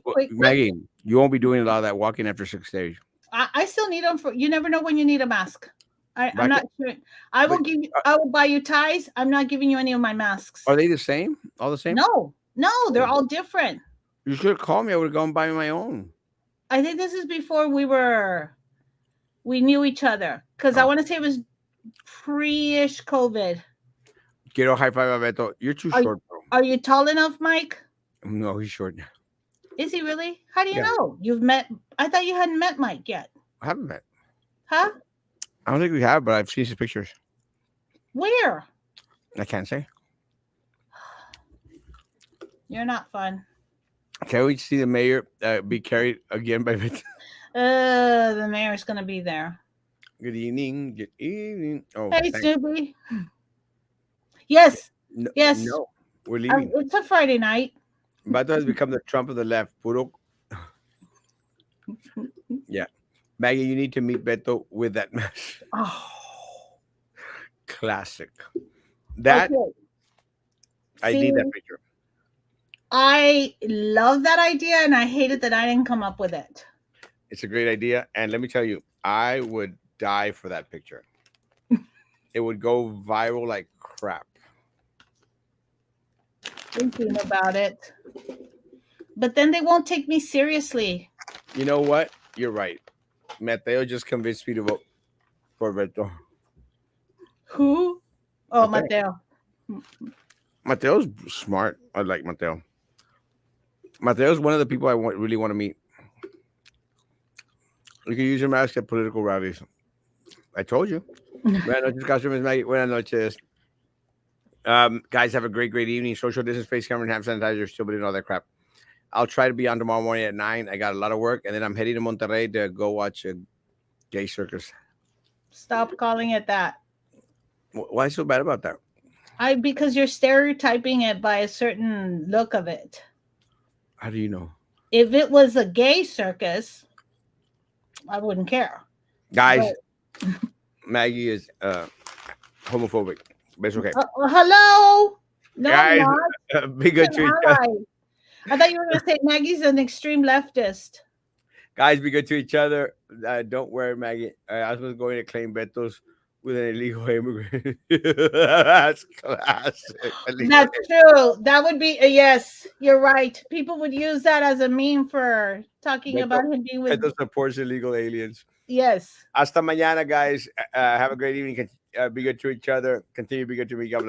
quick. Maggie, you won't be doing a lot of that walking after 6 days. I still need them for. You never know when you need a mask. I'm Right. not sure. I will give you. I will buy you ties. I'm not giving you any of my masks. Are they the same? All the same? No, they're all different. You should have called me. I would have gone buy my own. I think this is before we were we knew each other because I Oh, want to say it was pre-ish COVID. quiero high five a Beto. You're too Are short, bro. are you tall enough, Mike? No, he's short. Is he really? How do you Yeah, know? You've met. I thought you hadn't met Mike yet. I haven't met. Huh? I don't think we have, but I've seen his pictures. Where? I can't say. You're not fun. Can we see the mayor be carried again by Beto? The mayor's gonna be there. Good evening. Good evening. Oh, Hey, thanks. Snoopy. Yes, No, yes. no, we're leaving. It's a Friday night. Beto has become the Trump of the left. Puro. Yeah. Maggie, you need to meet Beto with that mask. Oh, Classic. That, okay. I See, need that picture. I love that idea, and I hated that I didn't come up with it. It's a great idea. And let me tell you, I would die for that picture. It would go viral like crap. Thinking about it, but then they won't take me seriously. You know what? You're right. Mateo just convinced me to vote for Beto. Who? Oh, Mateo. Mateo. Mateo's smart. I like Mateo. Mateo's one of the people I really want to meet. You can use your mask at political rallies. I told you. Buenas noches, customers. Maggie. Buenas noches. Guys, have a great evening. Social distance, face camera, and hand sanitizer, still and all that crap. I'll try to be on tomorrow morning at 9. I got a lot of work, and then I'm heading to Monterrey to go watch a gay circus. Stop calling it that. Why so bad about that? Because you're stereotyping it by a certain look of it. How do you know? If it was a gay circus, I wouldn't care. Guys, Maggie is homophobic, but it's okay. Hello? No, Guys, I'm not. be good to each other. I thought you were going to say Maggie's an extreme leftist. Guys, be good to each other. Don't worry, Maggie. I was going to claim Beto's with an illegal immigrant. That's classic. That's true. That would be yes. You're right. People would use that as a meme for talking about him being with. Beto supports illegal aliens. Yes. Hasta mañana, guys. Have a great evening. Be good to each other. Continue to be good to me. God bless.